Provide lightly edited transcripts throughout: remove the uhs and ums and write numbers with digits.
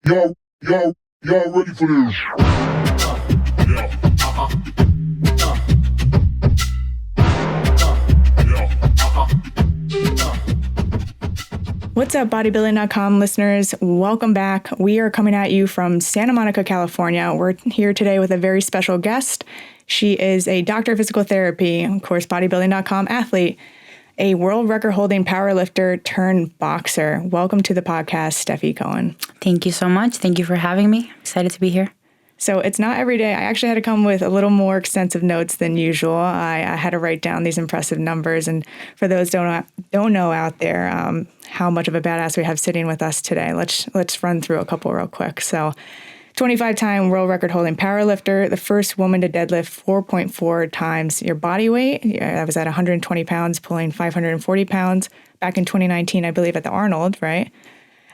Y'all ready for this? What's up, Bodybuilding.com listeners? Welcome back. We are coming at you from Santa Monica, California. We're here today with a very special guest. She is a doctor of physical therapy, of course, Bodybuilding.com athlete, a world record-holding powerlifter turned boxer. Welcome to the podcast, Stefi Cohen. Thank you so much. Thank you for having me. Excited to be here. So it's not every day. I actually had to come with a little more extensive notes than usual. I had to write down these impressive numbers. And for those don't know out there how much of a badass we have sitting with us today, let's run through a couple real quick. So 25-time world record holding powerlifter, the first woman to deadlift 4.4 times your body weight. That was at 120 pounds, pulling 540 pounds back in 2019, I believe, at the Arnold, right?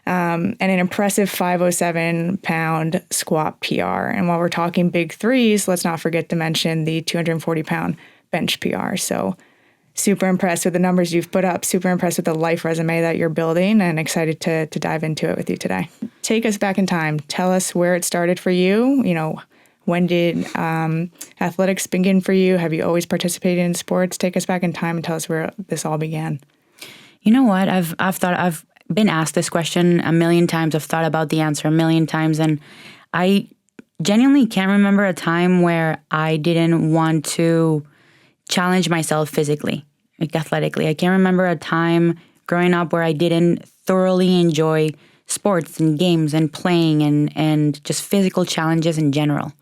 And an impressive 507-pound squat PR. And while we're talking big threes, let's not forget to mention the 240-pound bench PR. So super impressed with the numbers you've put up, super impressed with the life resume that you're building, and excited to dive into it with you today. Take us back in time. Tell us where it started for you. You know, when did athletics begin for you? Have you always participated in sports? Take us back in time and tell us where this all began. You know what? I've been asked this question a million times. I've thought about the answer a million times, and I genuinely can't remember a time where I didn't want to challenge myself physically, like athletically. I can't remember a time growing up where I didn't thoroughly enjoy sports and games and playing and just physical challenges in general.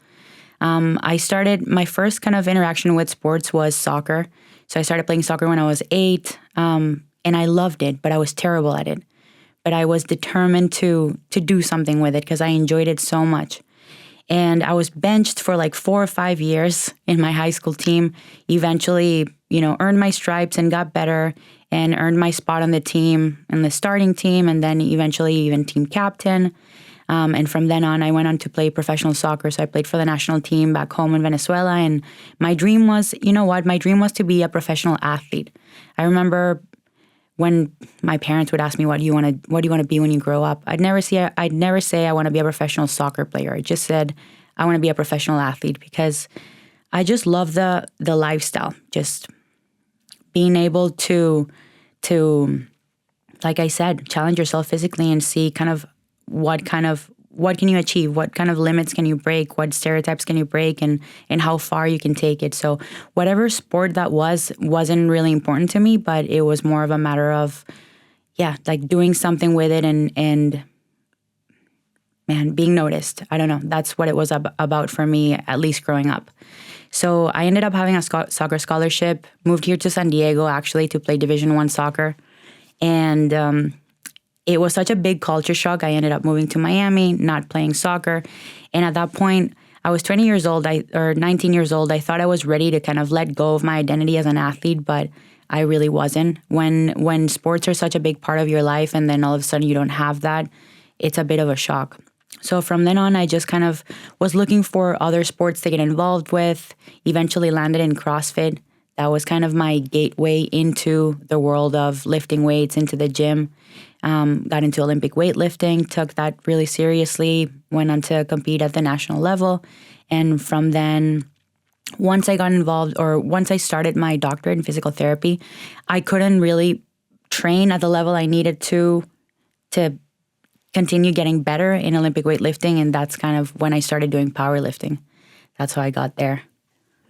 I started, my first kind of interaction with sports was soccer. So I started playing soccer when I was 8, and I loved it, but I was terrible at it. But I was determined to do something with it because I enjoyed it so much. And I was benched for like 4 or 5 years in my high school team. Eventually, earned my stripes and got better and earned my spot on the team, in the starting team, and then eventually even team captain. And from then on, I went on to play professional soccer. So I played for the national team back home in Venezuela. And my dream was, my dream was to be a professional athlete. I remember when my parents would ask me, what do you want to be when you grow up? I'd never say I want to be a professional soccer player. I just said I want to be a professional athlete because I just love the lifestyle. Just being able to, like I said, challenge yourself physically and see what can you achieve, what kind of limits can you break, what stereotypes can you break, and how far you can take it. So whatever sport that wasn't really important to me, but it was more of a matter of, like doing something with it and being noticed. I don't know. That's what it was about for me, at least growing up. So I ended up having a soccer scholarship, moved here to San Diego actually to play Division I soccer. And it was such a big culture shock. I ended up moving to Miami, not playing soccer. And at that point, I was 20 years old, or 19 years old. I thought I was ready to kind of let go of my identity as an athlete, but I really wasn't. When sports are such a big part of your life and then all of a sudden you don't have that, it's a bit of a shock. So from then on, I just kind of was looking for other sports to get involved with, eventually landed in CrossFit. That was kind of my gateway into the world of lifting weights, into the gym. Got into Olympic weightlifting, took that really seriously, went on to compete at the national level. And from then, once I got involved, or once I started my doctorate in physical therapy, I couldn't really train at the level I needed to continue getting better in Olympic weightlifting. And that's kind of when I started doing powerlifting. That's how I got there.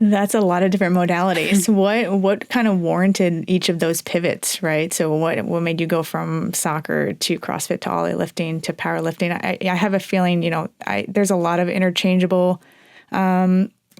That's a lot of different modalities. What kind of warranted each of those pivots, right? So what made you go from soccer to CrossFit to ollie lifting to powerlifting? I have a feeling, there's a lot of interchangeable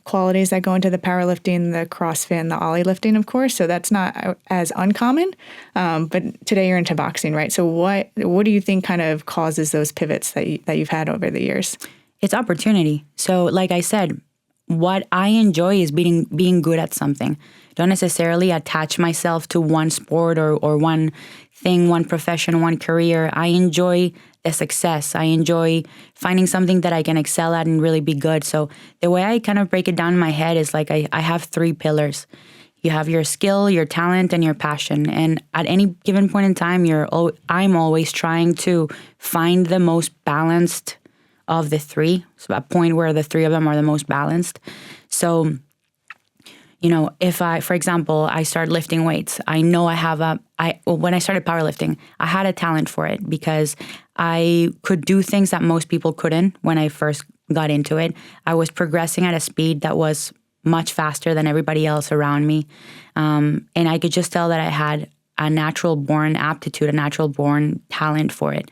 qualities that go into the powerlifting, the CrossFit, and the ollie lifting, of course. So that's not as uncommon. But today you're into boxing, right? So what do you think kind of causes those pivots that you've had over the years? It's opportunity. So like I said, what I enjoy is being good at something. Don't necessarily attach myself to one sport or one thing, one profession, one career. I enjoy the success. I enjoy finding something that I can excel at and really be good. So the way I kind of break it down in my head is like I have 3 pillars. You have your skill, your talent, and your passion. And at any given point in time, I'm always trying to find the most balanced of the three, so a point where the three of them are the most balanced. So, if for example, I start lifting weights, I know when I started powerlifting, I had a talent for it because I could do things that most people couldn't when I first got into it. I was progressing at a speed that was much faster than everybody else around me. And I could just tell that I had a natural born aptitude, a natural born talent for it.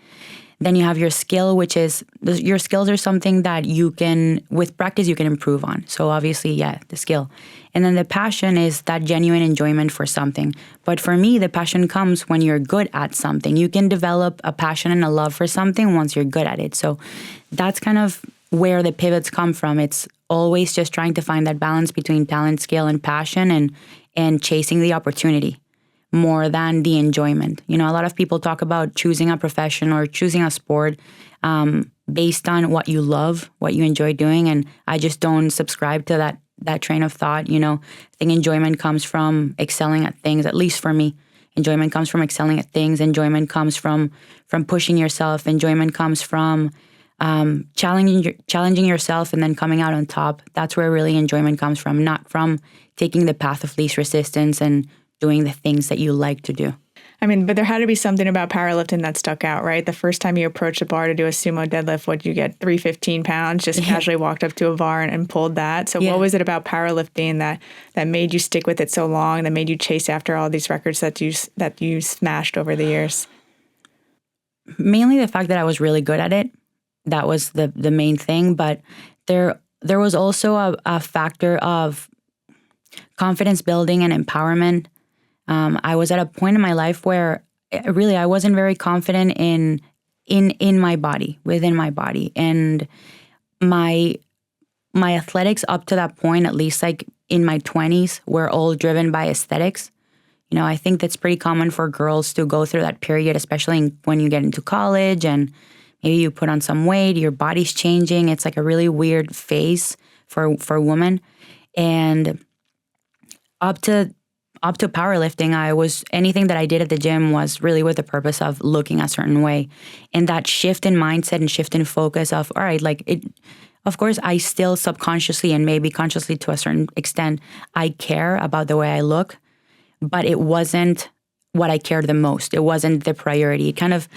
Then you have your skill, which is your skills are something that with practice, you can improve on. So obviously, the skill. And then the passion is that genuine enjoyment for something. But for me, the passion comes when you're good at something. You can develop a passion and a love for something once you're good at it. So that's kind of where the pivots come from. It's always just trying to find that balance between talent, skill, and passion and chasing the opportunity more than the enjoyment. A lot of people talk about choosing a profession or choosing a sport based on what you love, what you enjoy doing. And I just don't subscribe to that train of thought. I think enjoyment comes from excelling at things, at least for me. Enjoyment comes from excelling at things. Enjoyment comes from pushing yourself. Enjoyment comes from challenging yourself and then coming out on top. That's where really enjoyment comes from, not from taking the path of least resistance and doing the things that you like to do. I mean, but there had to be something about powerlifting that stuck out, right? The first time you approached a bar to do a sumo deadlift, what did you get? 315 pounds, just casually walked up to a bar and pulled that. So what was it about powerlifting that made you stick with it so long, that made you chase after all these records that you smashed over the years? Mainly the fact that I was really good at it. That was the main thing. But there was also a factor of confidence building and empowerment. I was at a point in my life where really I wasn't very confident in my body, within my body. And my athletics up to that point, at least like in my 20s, were all driven by aesthetics. I think that's pretty common for girls to go through that period, especially when you get into college and maybe you put on some weight, your body's changing. It's like a really weird phase for women. And up to powerlifting, anything that I did at the gym was really with the purpose of looking a certain way. And that shift in mindset and shift in focus of, all right, of course, I still subconsciously and maybe consciously to a certain extent, I care about the way I look, but it wasn't what I cared the most. It wasn't the priority. It kind of,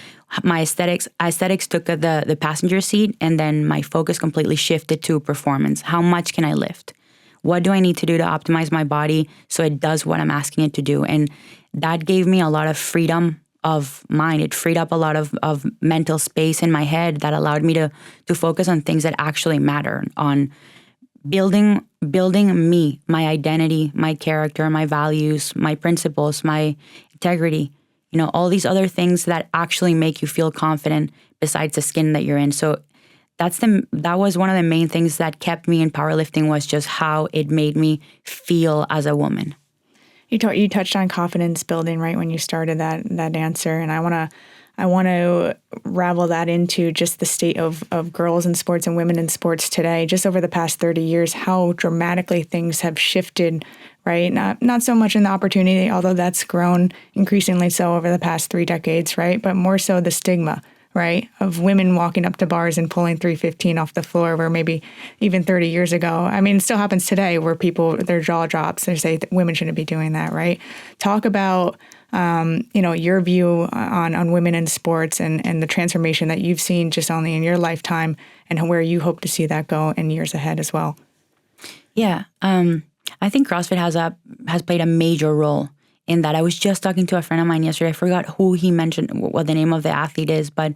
my aesthetics took the passenger seat, and then my focus completely shifted to performance. How much can I lift? What do I need to do to optimize my body so it does what I'm asking it to do? And that gave me a lot of freedom of mind. It freed up a lot of mental space in my head that allowed me to focus on things that actually matter, on building me, my identity, my character, my values, my principles, my integrity, all these other things that actually make you feel confident besides the skin that you're in. So that was one of the main things that kept me in powerlifting, was just how it made me feel as a woman. You touched on confidence building right when you started that answer, and I want to ravel that into just the state of girls in sports and women in sports today. Just over the past 30 years, how dramatically things have shifted, right? Not so much in the opportunity, although that's grown increasingly so over the past 3 decades, right? But more so the stigma, right, of women walking up to bars and pulling 315 off the floor, where maybe even 30 years ago, I mean, it still happens today, where people, their jaw drops, they say that women shouldn't be doing that, right? Talk about, your view on women in sports and the transformation that you've seen just only in your lifetime, and where you hope to see that go in years ahead as well. Yeah. I think CrossFit has played a major role in that. I was just talking to a friend of mine yesterday. I forgot who he mentioned, what the name of the athlete is, but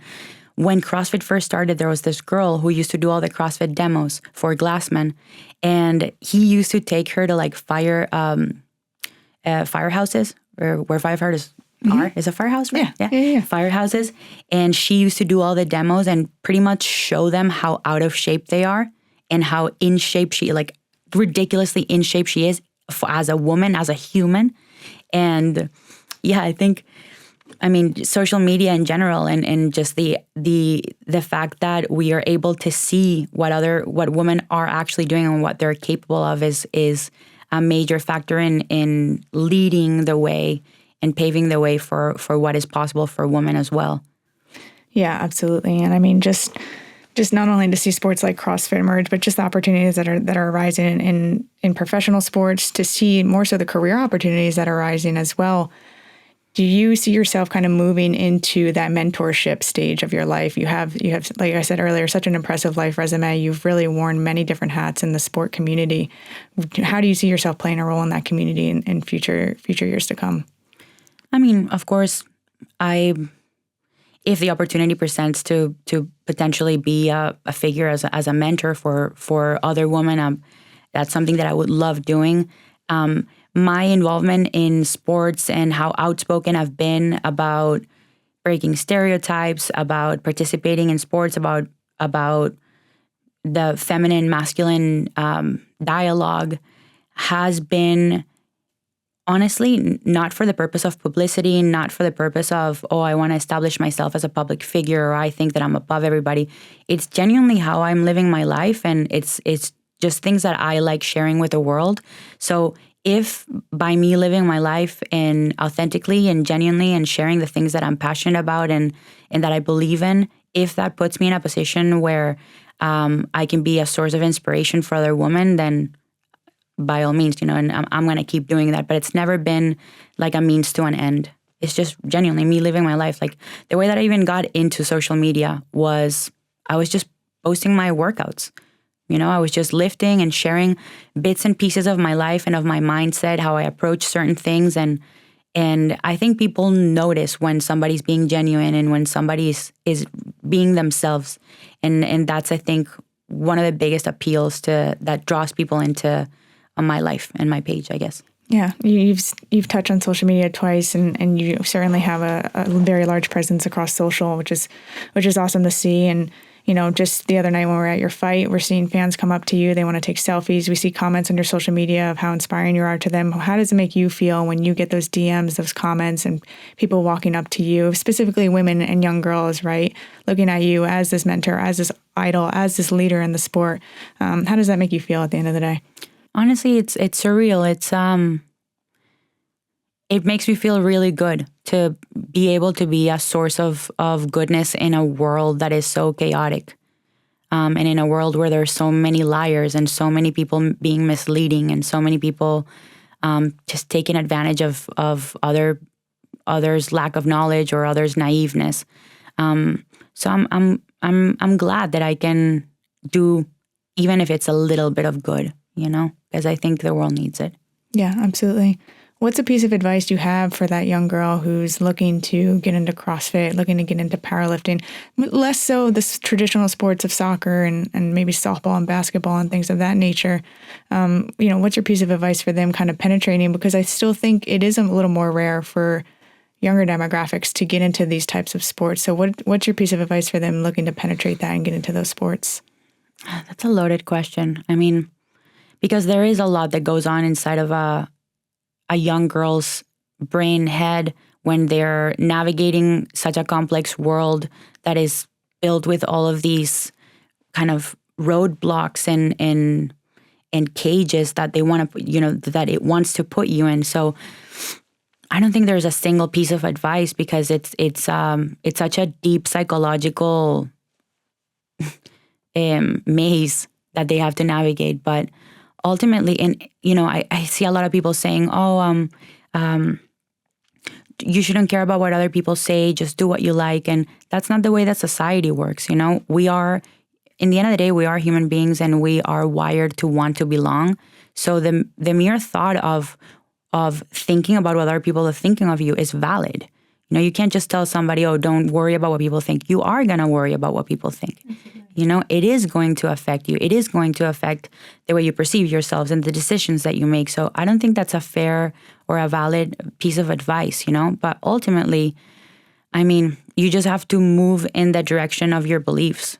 when CrossFit first started, there was this girl who used to do all the CrossFit demos for Glassman, and he used to take her to like firehouses, or where firefighters are. Is a firehouse, right? Yeah. Firehouses. And she used to do all the demos and pretty much show them how out of shape they are and how in shape ridiculously in shape she is as a woman, as a human. And yeah, I mean, social media in general, and just the fact that we are able to see what women are actually doing and what they're capable of is a major factor in leading the way and paving the way for what is possible for women as well. Yeah, absolutely. And I mean, just just not only to see sports like CrossFit emerge, but just the opportunities that are rising in professional sports, to see more so the career opportunities that are rising as well. Do you see yourself kind of moving into that mentorship stage of your life? You have, like I said earlier, such an impressive life resume. You've really worn many different hats in the sport community. How do you see yourself playing a role in that community in future years to come? I mean, of course, if the opportunity presents to potentially be a figure as a mentor for other women, that's something that I would love doing. My involvement in sports and how outspoken I've been about breaking stereotypes, about participating in sports, about the feminine masculine dialogue has been honestly not for the purpose of publicity, not for the purpose of, oh, I want to establish myself as a public figure, or I think that I'm above everybody. It's genuinely how I'm living my life, and it's just things that I like sharing with the world. So if by me living my life and authentically and genuinely and sharing the things that I'm passionate about and that I believe in, if that puts me in a position where I can be a source of inspiration for other women, then by all means, and I'm going to keep doing that. But it's never been like a means to an end. It's just genuinely me living my life. Like the way that I even got into social media was I was just posting my workouts. I was just lifting and sharing bits and pieces of my life and of my mindset, how I approach certain things. And I think people notice when somebody's being genuine and when somebody is being themselves. And that's, I think, one of the biggest appeals that draws people into my life and my page, I guess. Yeah, you've touched on social media twice, and you certainly have a very large presence across social, which is awesome to see. And just the other night when we were at your fight, we're seeing fans come up to you. They want to take selfies. We see comments on your social media of how inspiring you are to them. How does it make you feel when you get those DMs, those comments, and people walking up to you, specifically women and young girls, right, looking at you as this mentor, as this idol, as this leader in the sport? How does that make you feel at the end of the day? Honestly, it's surreal. It makes me feel really good to be able to be a source of goodness in a world that is so chaotic, and in a world where there's so many liars and so many people being misleading and so many people just taking advantage of others' lack of knowledge or others' naiveness. So I'm glad that I can do, even if it's a little bit of good, because I think the world needs it. Yeah, absolutely. What's a piece of advice you have for that young girl who's looking to get into CrossFit, looking to get into powerlifting, less so the traditional sports of soccer and maybe softball and basketball and things of that nature? What's your piece of advice for them kind of penetrating? Because I still think it is a little more rare for younger demographics to get into these types of sports. So what's your piece of advice for them looking to penetrate that and get into those sports? That's a loaded question. I mean, because there is a lot that goes on inside of a young girl's brain head when they're navigating such a complex world that is filled with all of these kind of roadblocks and cages that they want to, that it wants to put you in. So I don't think there's a single piece of advice, because it's such a deep psychological maze that they have to navigate. But ultimately, and I see a lot of people saying, "Oh, you shouldn't care about what other people say. Just do what you like." And that's not the way that society works. We are, in the end of the day, we are human beings, and we are wired to want to belong. So the mere thought of thinking about what other people are thinking of you is valid. You can't just tell somebody, "Oh, don't worry about what people think." You are gonna worry about what people think. It is going to affect you. It is going to affect the way you perceive yourselves and the decisions that you make. So I don't think that's a fair or a valid piece of advice, But ultimately, I mean, you just have to move in the direction of your beliefs.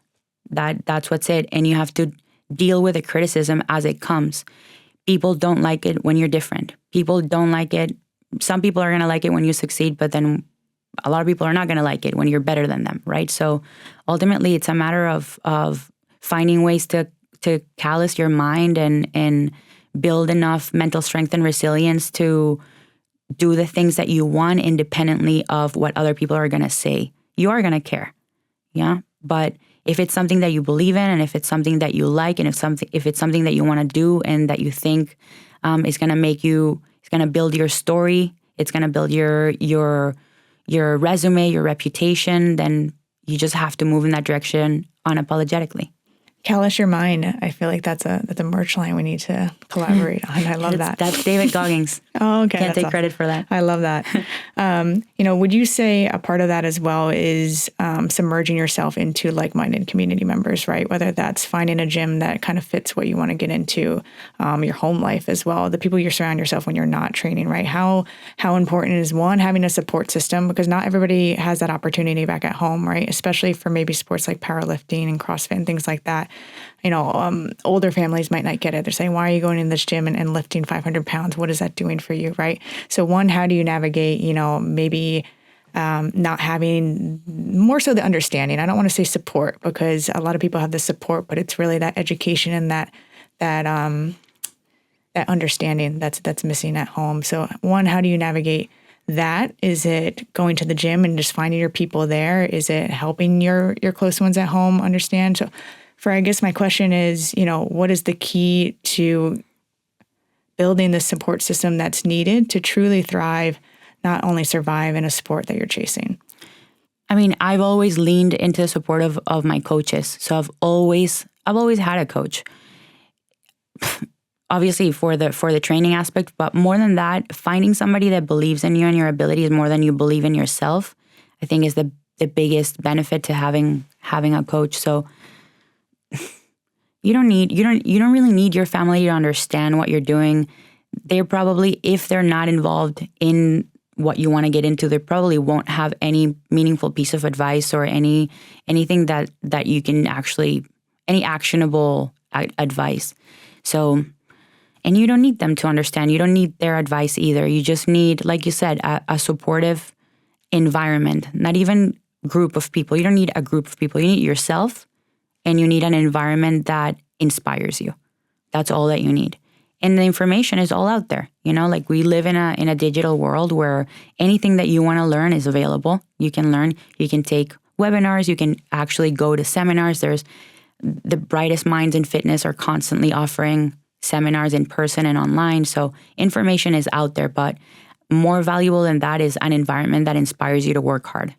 That's what's it. And you have to deal with the criticism as it comes. People don't like it when you're different. People don't like it. Some people are going to like it when you succeed, but then a lot of people are not going to like it when you're better than them, right? So ultimately, it's a matter of finding ways to callous your mind and build enough mental strength and resilience to do the things that you want independently of what other people are going to say. You are going to care, yeah? But if it's something that you believe in, and if it's something that you like, and if it's something that you want to do and that you think is going to it's going to build your story, it's going to build your resume, your reputation, then you just have to move in that direction unapologetically. Callous your mind. I feel like that's a merch line we need to collaborate on. I love that. That's David Goggins. Oh, okay. Can't take credit for that. I love that. Would you say a part of that as well is submerging yourself into like-minded community members, right? Whether that's finding a gym that kind of fits what you want to get into, your home life as well, the people you surround yourself when you're not training, right? How important is one, having a support system, because not everybody has that opportunity back at home, right? Especially for maybe sports like powerlifting and CrossFit and things like that. Older families might not get it. They're saying, why are you going in this gym and lifting 500 pounds? What is that doing for you, right? So one, how do you navigate, maybe not having more so the understanding? I don't want to say support, because a lot of people have the support, but it's really that education and that understanding that's missing at home. So one, how do you navigate that? Is it going to the gym and just finding your people there? Is it helping your close ones at home understand? So I guess my question is, what is the key to building the support system that's needed to truly thrive, not only survive in a sport that you're chasing? I mean, I've always leaned into the support of my coaches. So I've always had a coach. Obviously for the training aspect, but more than that, finding somebody that believes in you and your abilities more than you believe in yourself, I think is the biggest benefit to having a coach. So you don't really need your family to understand what you're doing. They're probably, if they're not involved in what you want to get into, they probably won't have any meaningful piece of advice or anything that you can actually, any actionable advice. So, and you don't need them to understand. You don't need their advice either. You just need, like you said, a supportive environment, not even group of people. You don't need a group of people. You need yourself, and you need an environment that inspires you. That's all that you need. And the information is all out there. Like we live in a digital world where anything that you want to learn is available. You can learn, you can take webinars, you can actually go to seminars. There's the brightest minds in fitness are constantly offering seminars in person and online. So information is out there, but more valuable than that is an environment that inspires you to work hard.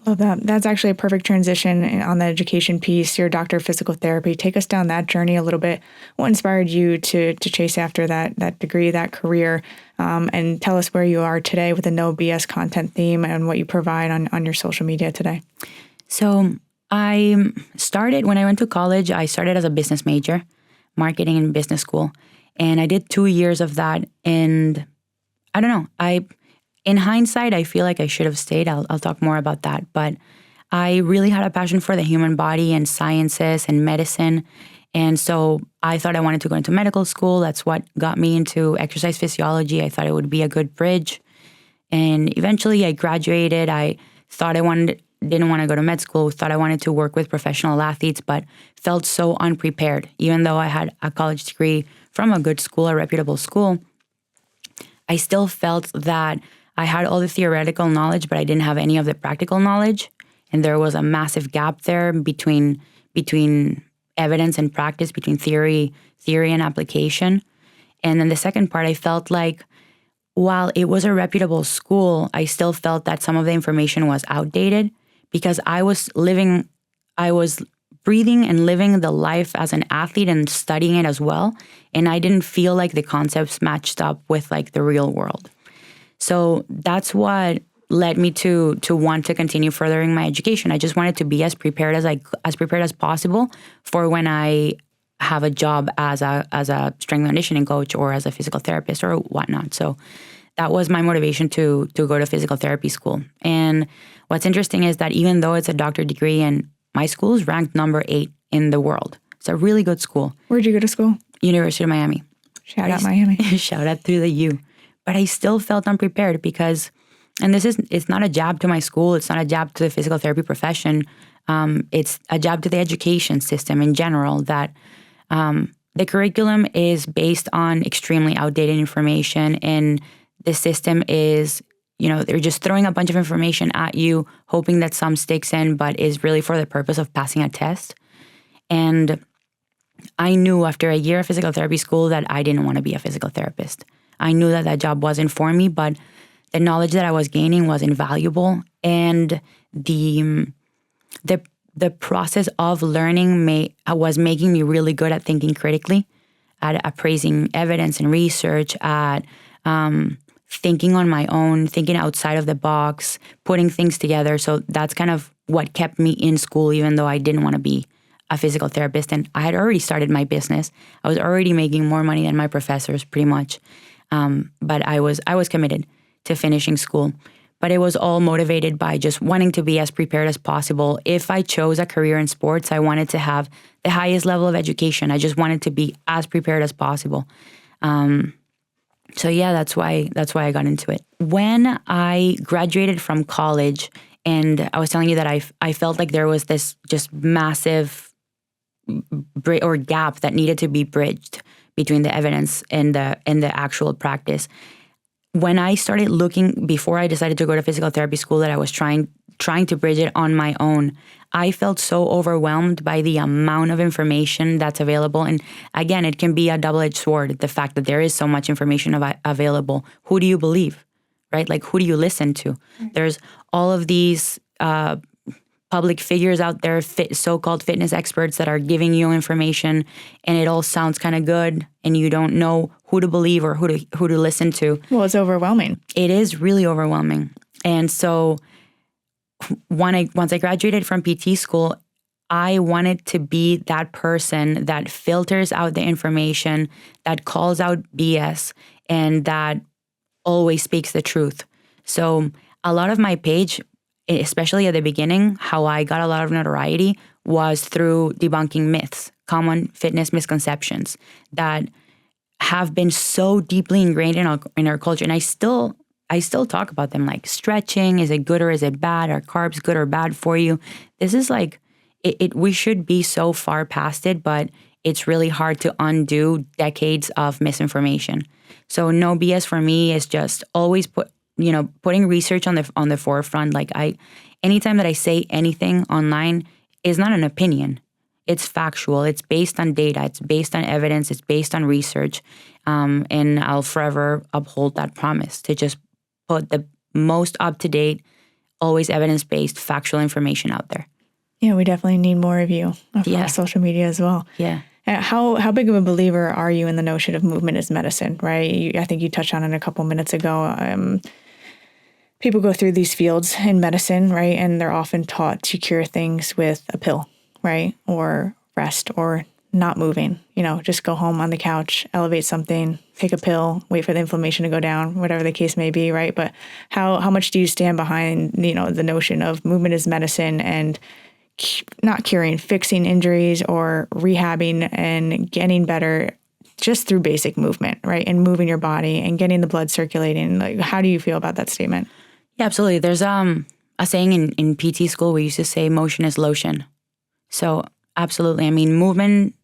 Love that. That's actually a perfect transition on the education piece. You're a doctor of physical therapy. Take us down that journey a little bit. What inspired you to chase after that degree, that career, and tell us where you are today with the no BS content theme and what you provide on your social media today. So I started, when I went to college, I started as a business major, marketing and business school. And I did 2 years of that. And I don't know, in hindsight, I feel like I should have stayed. I'll talk more about that. But I really had a passion for the human body and sciences and medicine. And so I thought I wanted to go into medical school. That's what got me into exercise physiology. I thought it would be a good bridge. And eventually I graduated. I thought didn't want to go to med school, thought I wanted to work with professional athletes, but felt so unprepared. Even though I had a college degree from a good school, a reputable school, I still felt that I had all the theoretical knowledge, but I didn't have any of the practical knowledge. And there was a massive gap there between evidence and practice, between theory and application. And then the second part, I felt like while it was a reputable school, I still felt that some of the information was outdated because I was breathing and living the life as an athlete and studying it as well. And I didn't feel like the concepts matched up with like the real world. So that's what led me to want to continue furthering my education. I just wanted to be as prepared as possible for when I have a job as a strength and conditioning coach or as a physical therapist or whatnot. So that was my motivation to go to physical therapy school. And what's interesting is that even though it's a doctorate degree, and my school is ranked number 8 in the world, it's a really good school. Where'd you go to school? University of Miami. Shout out Miami. Shout out to the U. But I still felt unprepared because, and it's not a jab to my school, it's not a jab to the physical therapy profession, it's a jab to the education system in general, that the curriculum is based on extremely outdated information, and the system is, they're just throwing a bunch of information at you, hoping that some sticks in, but is really for the purpose of passing a test. And I knew after a year of physical therapy school that I didn't want to be a physical therapist. I knew that job wasn't for me, but the knowledge that I was gaining was invaluable. And the process of learning was making me really good at thinking critically, at appraising evidence and research, at thinking on my own, thinking outside of the box, putting things together. So that's kind of what kept me in school, even though I didn't want to be a physical therapist. And I had already started my business. I was already making more money than my professors, pretty much. But I was committed to finishing school. But it was all motivated by just wanting to be as prepared as possible. If I chose a career in sports, I wanted to have the highest level of education. I just wanted to be as prepared as possible. So yeah, that's why I got into it. When I graduated from college, and I was telling you that I felt like there was this just massive gap that needed to be bridged between the evidence and the actual practice. When I started looking, before I decided to go to physical therapy school, that I was trying to bridge it on my own, I felt so overwhelmed by the amount of information that's available. And again, it can be a double-edged sword, the fact that there is so much information available. Who do you believe, right? Like, who do you listen to? There's all of these public figures out there, so-called fitness experts that are giving you information, and it all sounds kind of good, and you don't know who to believe or who to listen to. Well, it's overwhelming. It is really overwhelming. And so once I graduated from PT school, I wanted to be that person that filters out the information, that calls out BS, and that always speaks the truth. So a lot of my page, especially at the beginning, how I got a lot of notoriety was through debunking myths, common fitness misconceptions that have been so deeply ingrained in our culture. And I still talk about them, like stretching. Is it good or is it bad? Are carbs good or bad for you? This is like, we should be so far past it, but it's really hard to undo decades of misinformation. So no BS for me is just always putting research on the forefront. Like anytime that I say anything online is not an opinion. It's factual. It's based on data. It's based on evidence. It's based on research. And I'll forever uphold that promise to just put the most up-to-date, always evidence-based, factual information out there. Yeah, we definitely need more of you across social media as well. Yeah. How big of a believer are you in the notion of movement as medicine, right? I think you touched on it a couple minutes ago. People go through these fields in medicine, right? And they're often taught to cure things with a pill, right? Or rest or not moving, just go home on the couch, elevate something, take a pill, wait for the inflammation to go down, whatever the case may be, right? But how much do you stand behind, the notion of movement as medicine and not curing, fixing injuries or rehabbing and getting better just through basic movement, right? And moving your body and getting the blood circulating. Like, how do you feel about that statement? Yeah, absolutely. There's a saying in PT school, we used to say motion is lotion. So absolutely. I mean, movement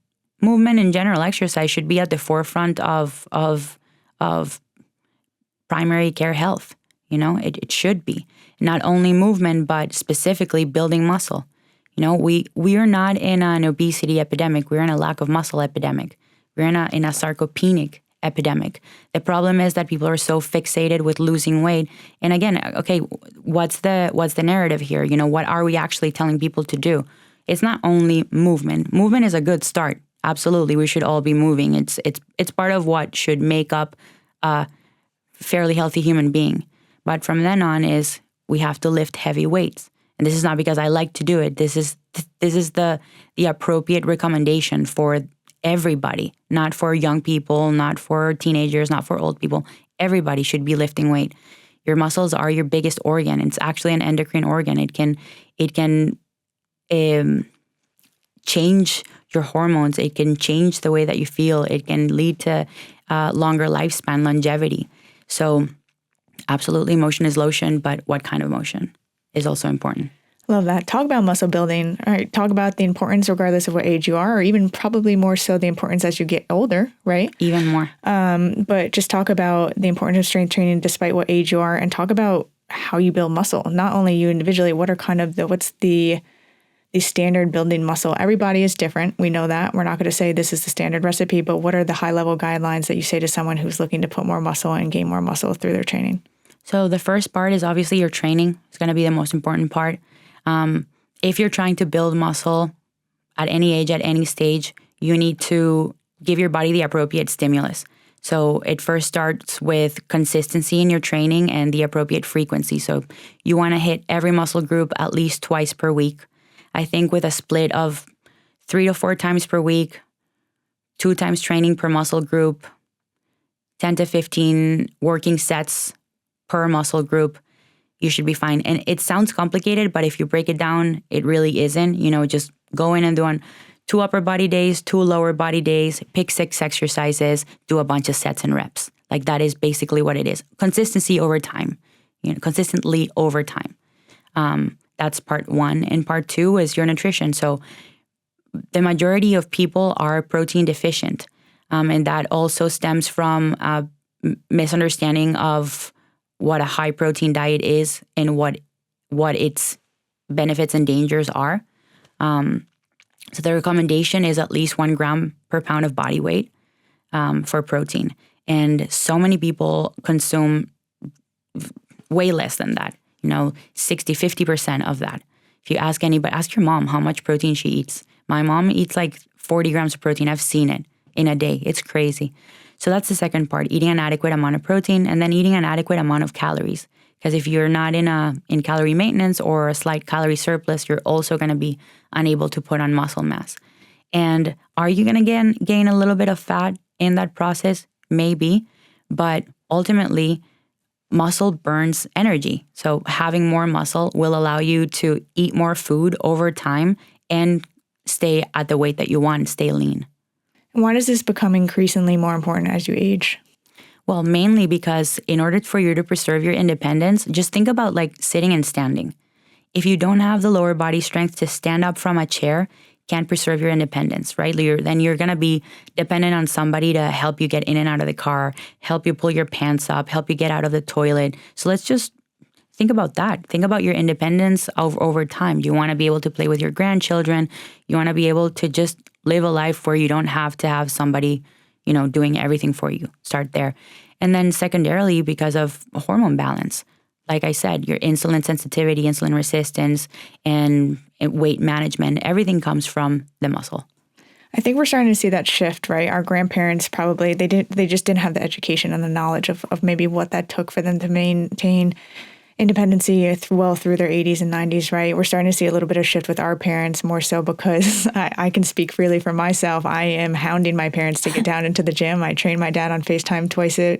in general, exercise should be at the forefront of primary care health. It should be not only movement, but specifically building muscle. We are not in an obesity epidemic. We're in a lack of muscle epidemic. We're in a sarcopenic epidemic. The problem is that people are so fixated with losing weight. And again, okay, what's the narrative here? What are we actually telling people to do? It's not only movement. Movement is a good start. Absolutely, we should all be moving. It's part of what should make up a fairly healthy human being. But from then on is we have to lift heavy weights. And this is not because I like to do it. This is the appropriate recommendation for everybody, not for young people, not for teenagers, not for old people. Everybody should be lifting weight. Your muscles are your biggest organ. It's actually an endocrine organ. It can change your hormones. It can change the way that you feel. It can lead to longer lifespan, longevity. So absolutely, motion is lotion, but what kind of motion is also important. Love that. Talk about muscle building. All right. Talk about the importance regardless of what age you are, or even probably more so the importance as you get older, right? Even more. But just talk about the importance of strength training despite what age you are, and talk about how you build muscle. Not only you individually, what are kind of what's the standard building muscle? Everybody is different. We know that. We're not going to say this is the standard recipe, but what are the high level guidelines that you say to someone who's looking to put more muscle and gain more muscle through their training? So the first part is obviously your training. It's going to be the most important part. If you're trying to build muscle at any age, at any stage, you need to give your body the appropriate stimulus. So it first starts with consistency in your training and the appropriate frequency. So you want to hit every muscle group at least twice per week. I think with a split of 3 to 4 times per week, 2 times training per muscle group, 10 to 15 working sets per muscle group, you should be fine. And it sounds complicated, but if you break it down, it really isn't. Just go in and do on 2 upper body days, 2 lower body days, pick 6 exercises, do a bunch of sets and reps. Like that is basically what it is. Consistency over time, consistently over time. That's part 1. And part 2 is your nutrition. So the majority of people are protein deficient. And that also stems from a misunderstanding of what a high protein diet is and what its benefits and dangers are. So the recommendation is at least 1 gram per pound of body weight for protein. And so many people consume way less than that, 60, 50% of that. If you ask anybody, ask your mom how much protein she eats. My mom eats like 40 grams of protein. I've seen it in a day. It's crazy. So that's the second part, eating an adequate amount of protein and then eating an adequate amount of calories. Because if you're not in calorie maintenance or a slight calorie surplus, you're also going to be unable to put on muscle mass. And are you going to gain a little bit of fat in that process? Maybe. But ultimately, muscle burns energy. So having more muscle will allow you to eat more food over time and stay at the weight that you want, stay lean. Why does this become increasingly more important as you age? Well, mainly because in order for you to preserve your independence, just think about like sitting and standing. If you don't have the lower body strength to stand up from a chair, can't preserve your independence, right? Then you're going to be dependent on somebody to help you get in and out of the car, help you pull your pants up, help you get out of the toilet. So let's just think about that. Think about your independence over time. You want to be able to play with your grandchildren. You want to be able to just live a life where you don't have to have somebody, doing everything for you. Start there. And then secondarily, because of hormone balance, like I said, your insulin sensitivity, insulin resistance, and weight management, everything comes from the muscle. I think we're starting to see that shift, right? Our grandparents probably, they just didn't have the education and the knowledge of maybe what that took for them to maintain independency through their 80s and 90s, right? We're starting to see a little bit of shift with our parents, more so because I can speak freely for myself. I am hounding my parents to get down into the gym. I train my dad on FaceTime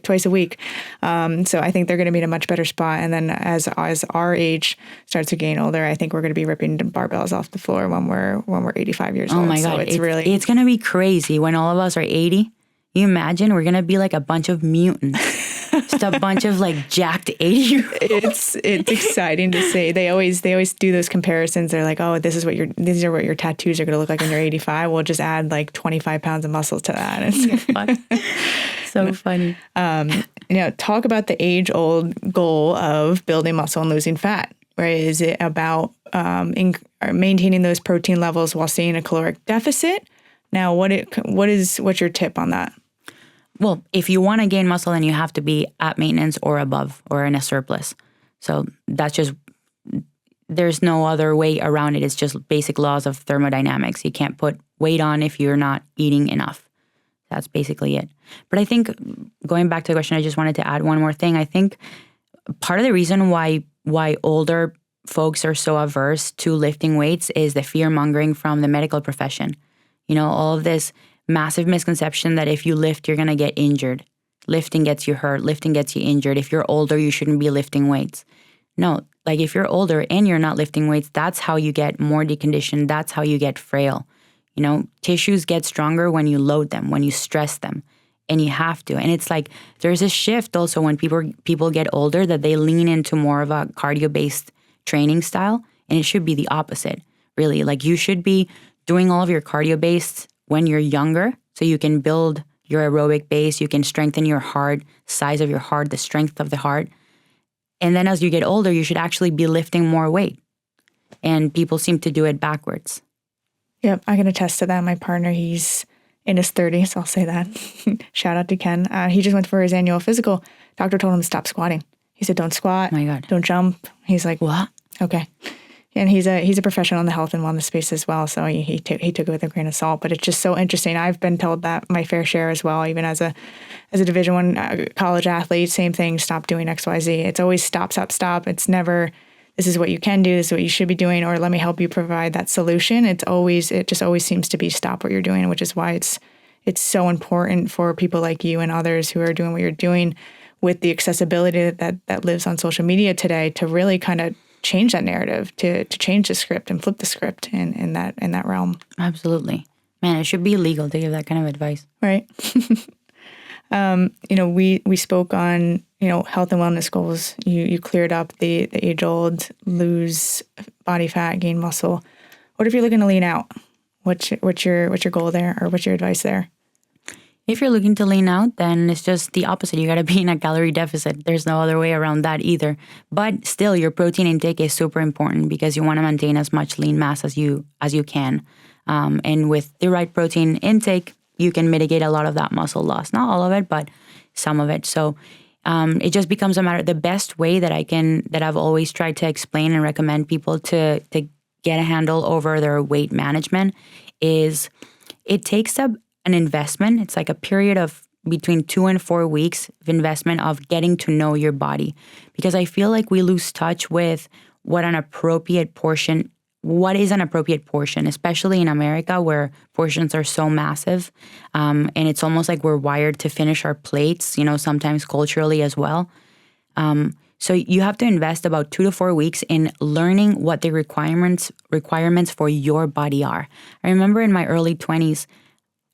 twice a week. So I think they're going to be in a much better spot. And then as our age starts to gain older, I think we're going to be ripping barbells off the floor when we're 85 years old. Oh my God. So it's going to be crazy when all of us are 80. You imagine we're going to be like a bunch of mutants. Just a bunch of like jacked 80-year-olds. It's exciting to see. They always do those comparisons. They're like, oh, these are what your tattoos are going to look like when you're 85. We'll just add like 25 pounds of muscle to that. So funny. Talk about the age-old goal of building muscle and losing fat. Right? Is it about maintaining those protein levels while staying in a caloric deficit? Now, what's your tip on that? Well, if you want to gain muscle, then you have to be at maintenance or above or in a surplus. So there's no other way around it. It's just basic laws of thermodynamics. You can't put weight on if you're not eating enough. That's basically it. But I think going back to the question, I just wanted to add one more thing. I think part of the reason why older folks are so averse to lifting weights is the fear mongering from the medical profession. All of this massive misconception that if you lift, you're going to get injured. Lifting gets you hurt. Lifting gets you injured. If you're older, you shouldn't be lifting weights. No, like if you're older and you're not lifting weights, that's how you get more deconditioned. That's how you get frail. Tissues get stronger when you load them, when you stress them, and you have to. And it's like there's a shift also when people get older that they lean into more of a cardio-based training style. And it should be the opposite, really. Like you should be doing all of your cardio based when you're younger so you can build your aerobic base, you can strengthen your heart, size of your heart, the strength of the heart. And then as you get older, you should actually be lifting more weight. And people seem to do it backwards. Yep, I can attest to that. My partner, he's in his 30s, I'll say that. Shout out to Ken. He just went for his annual physical. Doctor told him to stop squatting. He said, don't squat. Oh my God. Don't jump. He's like, what? Okay. And he's a professional in the health and wellness space as well. So he took it with a grain of salt. But it's just so interesting. I've been told that my fair share as well, even as a Division I college athlete, same thing, stop doing XYZ. It's always stop, stop, stop. It's never, this is what you can do, this is what you should be doing, or let me help you provide that solution. It just always seems to be stop what you're doing, which is why it's so important for people like you and others who are doing what you're doing with the accessibility that lives on social media today to really kind of change that narrative, to change the script and flip the script in that realm. Absolutely. Man, it should be illegal to give that kind of advice. Right. We spoke on, health and wellness goals. You cleared up the age-old lose body fat, gain muscle. What if you're looking to lean out? What's your goal there, or what's your advice there? If you're looking to lean out, then it's just the opposite. You got to be in a calorie deficit. There's no other way around that either. But still, your protein intake is super important because you want to maintain as much lean mass as you can. And with the right protein intake, you can mitigate a lot of that muscle loss. Not all of it, but some of it. So it just becomes a matter. The best way that I've always tried to explain and recommend people to get a handle over their weight management is it takes an investment. It's like a period of between 2 and 4 weeks of investment of getting to know your body. Because I feel like we lose touch with what is an appropriate portion, especially in America where portions are so massive. And it's almost like we're wired to finish our plates, sometimes culturally as well. So you have to invest about 2 to 4 weeks in learning what the requirements for your body are. I remember in my early 20s,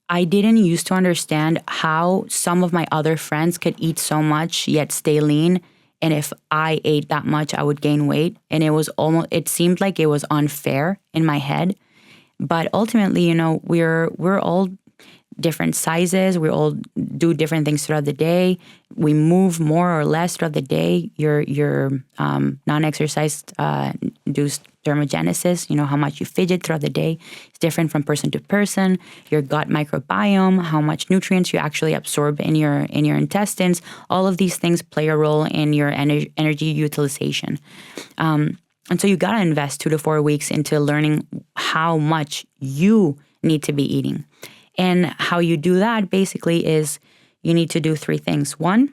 I didn't used to understand how some of my other friends could eat so much yet stay lean. And if I ate that much, I would gain weight. And it seemed like it was unfair in my head. But ultimately, we're all different sizes. We all do different things throughout the day. We move more or less throughout the day. Your non-exercise induced thermogenesis, how much you fidget throughout the day is different from person to person. Your gut microbiome, how much nutrients you actually absorb in your intestines. All of these things play a role in your energy utilization. And so you got to invest 2 to 4 weeks into learning how much you need to be eating. And how you do that basically is you need to do 3 things. 1,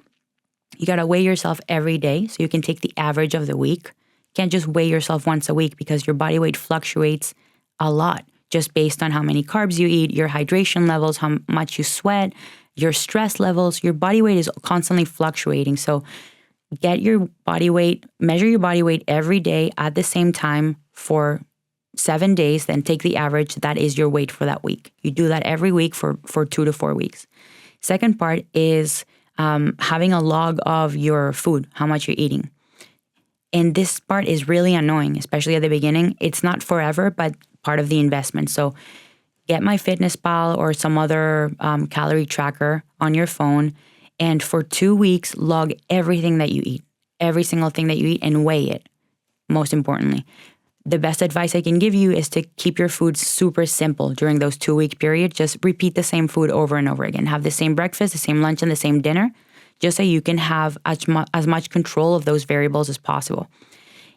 you got to weigh yourself every day so you can take the average of the week. You can't just weigh yourself once a week because your body weight fluctuates a lot just based on how many carbs you eat, your hydration levels, how much you sweat, your stress levels. Your body weight is constantly fluctuating. So get your body weight, measure your body weight every day at the same time for 7 days, then take the average. That is your weight for that week. You do that every week for 2 to 4 weeks. Second part is having a log of your food, how much you're eating. And this part is really annoying, especially at the beginning. It's not forever, but part of the investment. So get MyFitnessPal or some other calorie tracker on your phone. And for 2 weeks, log everything that you eat, every single thing that you eat, and weigh it, most importantly. The best advice I can give you is to keep your food super simple during those 2-week period. Just repeat the same food over and over again. Have the same breakfast, the same lunch, and the same dinner, just so you can have as much control of those variables as possible.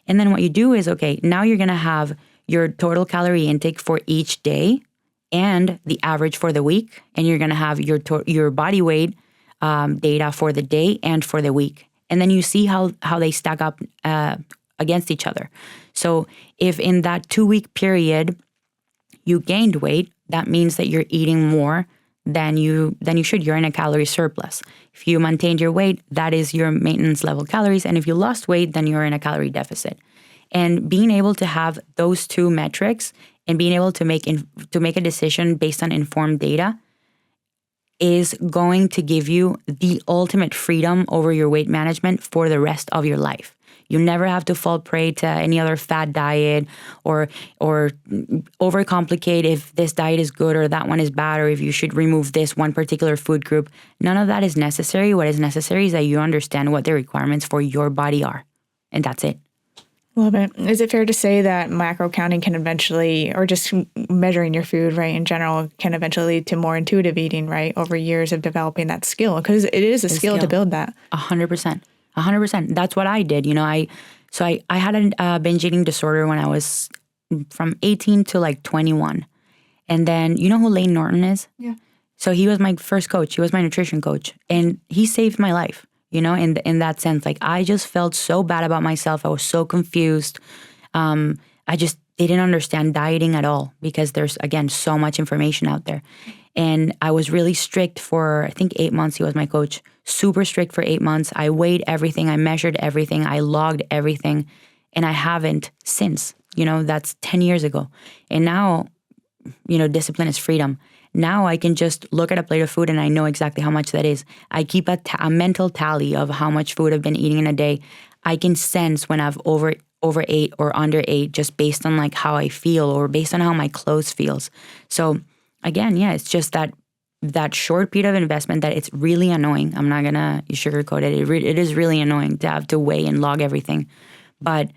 And then what you do is, okay, now you're going to have your total calorie intake for each day and the average for the week. And you're going to have your body weight data for the day and for the week. And then you see how they stack up against each other. So if in that 2-week period you gained weight, that means that you're eating more than you should. You're in a calorie surplus. If you maintained your weight, that is your maintenance level calories. And if you lost weight, then you're in a calorie deficit. And being able to have those 2 metrics and being able to make a decision based on informed data is going to give you the ultimate freedom over your weight management for the rest of your life. You never have to fall prey to any other fad diet or overcomplicate if this diet is good or that one is bad, or if you should remove this one particular food group. None of that is necessary. What is necessary is that you understand what the requirements for your body are. And that's it. Love it. Is it fair to say that macro counting can eventually, or just measuring your food, right, in general, can eventually lead to more intuitive eating, right, over years of developing that skill? Because it is a skill to build that. 100%. 100%. That's what I did. I had a binge eating disorder when I was from 18 to like 21. And then, you know who Layne Norton is? Yeah. So he was my first coach. He was my nutrition coach. And he saved my life. In that sense, like I just felt so bad about myself. I was so confused. I just didn't understand dieting at all because there's, again, so much information out there. And I was really strict for, I think, 8 months. He was my coach. Super strict for 8 months. I weighed everything. I measured everything. I logged everything. And I haven't since. That's 10 years ago. And now, discipline is freedom. Now I can just look at a plate of food and I know exactly how much that is. I keep a mental tally of how much food I've been eating in a day. I can sense when I've overate or underate just based on like how I feel or based on how my clothes feels. So again, yeah, it's just that short period of investment that it's really annoying. I'm not gonna sugarcoat it. It is really annoying to have to weigh and log everything, but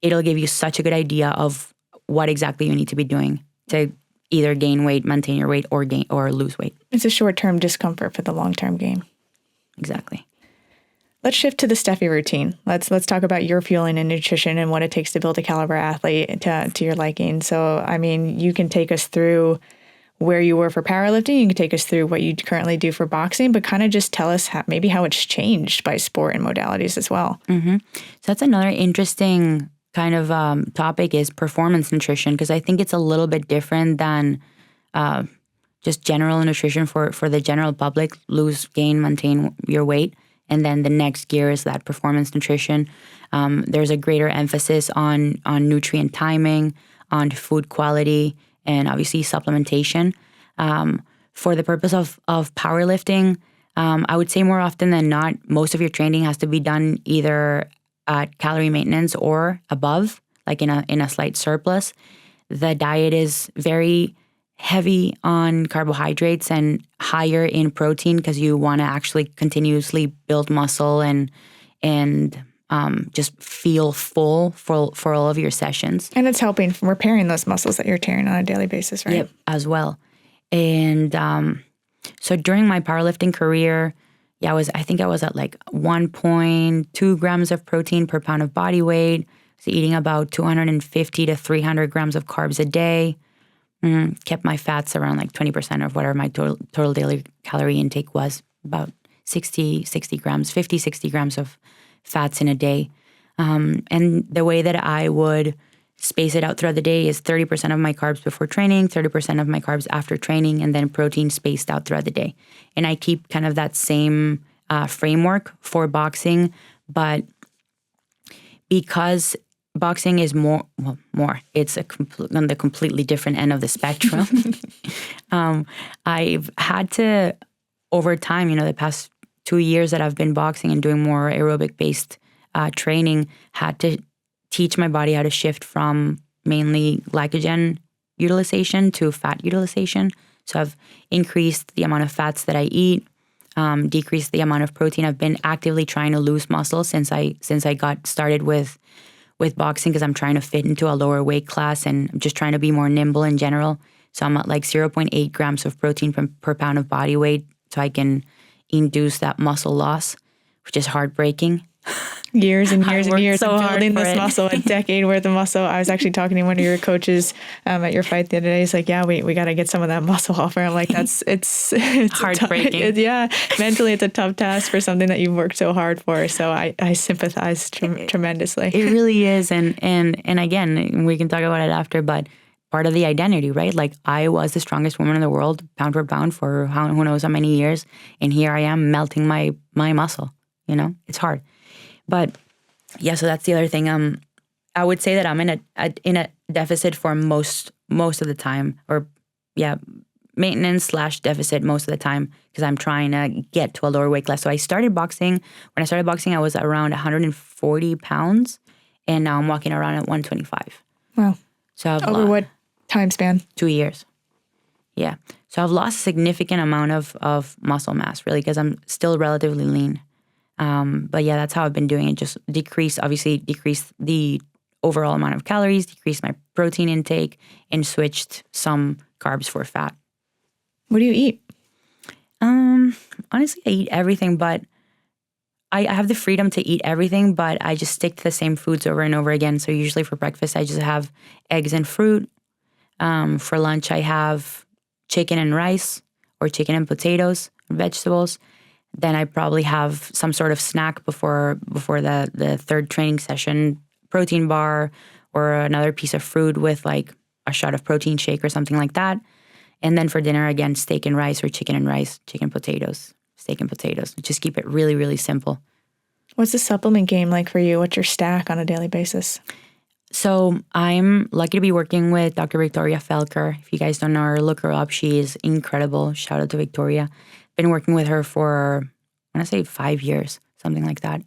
it'll give you such a good idea of what exactly you need to be doing to either gain weight, maintain your weight, or lose weight. It's a short-term discomfort for the long-term gain. Exactly. Let's shift to the Stefi routine. Let's talk about your fueling and nutrition and what it takes to build a caliber athlete to your liking. So, I mean, you can take us through where you were for powerlifting. You can take us through what you currently do for boxing, but kind of just tell us how it's changed by sport and modalities as well. Mm-hmm. So that's another interesting kind of topic is performance nutrition, because I think it's a little bit different than just general nutrition for the general public, lose, gain, maintain your weight. And then the next gear is that performance nutrition. There's a greater emphasis on nutrient timing, on food quality, and obviously supplementation. For the purpose of powerlifting, I would say more often than not, most of your training has to be done either at calorie maintenance or above, like in a slight surplus. The diet is very heavy on carbohydrates and higher in protein because you want to actually continuously build muscle and just feel full for all of your sessions. And it's helping from repairing those muscles that you're tearing on a daily basis, right? Yep, as well. And so during my powerlifting career, I think I was at like 1.2 grams of protein per pound of body weight. So eating about 250 to 300 grams of carbs a day. Kept my fats around like 20% of whatever my total daily calorie intake was, about 60 grams, 50, 60 grams of fats in a day. And the way that I would space it out throughout the day is 30% of my carbs before training, 30% of my carbs after training, and then protein spaced out throughout the day. And I keep kind of that same framework for boxing, but because boxing is it's on the completely different end of the spectrum. I've had to, over time, the past 2 years that I've been boxing and doing more aerobic-based training, had to teach my body how to shift from mainly glycogen utilization to fat utilization. So I've increased the amount of fats that I eat, decreased the amount of protein. I've been actively trying to lose muscle since I got started with boxing, because I'm trying to fit into a lower weight class and I'm just trying to be more nimble in general. So I'm at like 0.8 grams of protein per pound of body weight, so I can induce that muscle loss, which is heartbreaking. Years and years and years so of building this muscle, a decade worth of muscle. I was actually talking to one of your coaches at your fight the other day. He's like, yeah, we got to get some of that muscle off. And I'm like, it's heartbreaking. Mentally it's a tough task for something that you've worked so hard for. So I sympathize tremendously. It really is. And again, we can talk about it after, but part of the identity, right? Like I was the strongest woman in the world, pound for pound, for who knows how many years. And here I am melting my muscle, it's hard. But yeah, so that's the other thing. I would say that I'm in a deficit for most of the time, or maintenance / deficit most of the time because I'm trying to get to a lower weight class. So I started boxing. When I started boxing, I was around 140 pounds, and now I'm walking around at 125. Wow. So I've Over what time span? 2 years. Yeah. So I've lost a significant amount of muscle mass, really, because I'm still relatively lean. But yeah, that's how I've been doing it. Just decrease the overall amount of calories, decrease my protein intake, and switched some carbs for fat. What do you eat? Honestly, I eat everything, but I have the freedom to eat everything, but I just stick to the same foods over and over again. So usually for breakfast, I just have eggs and fruit. For lunch, I have chicken and rice or chicken and potatoes, vegetables. Then I probably have some sort of snack before the third training session, protein bar or another piece of fruit with like a shot of protein shake or something like that. And then for dinner, again, steak and rice or chicken and rice, chicken potatoes, steak and potatoes. Just keep it really, really simple. What's the supplement game like for you? What's your stack on a daily basis? So I'm lucky to be working with Dr. Victoria Felker. If you guys don't know her, look her up. She is incredible. Shout out to Victoria. Been working with her for, I want to say 5 years, something like that.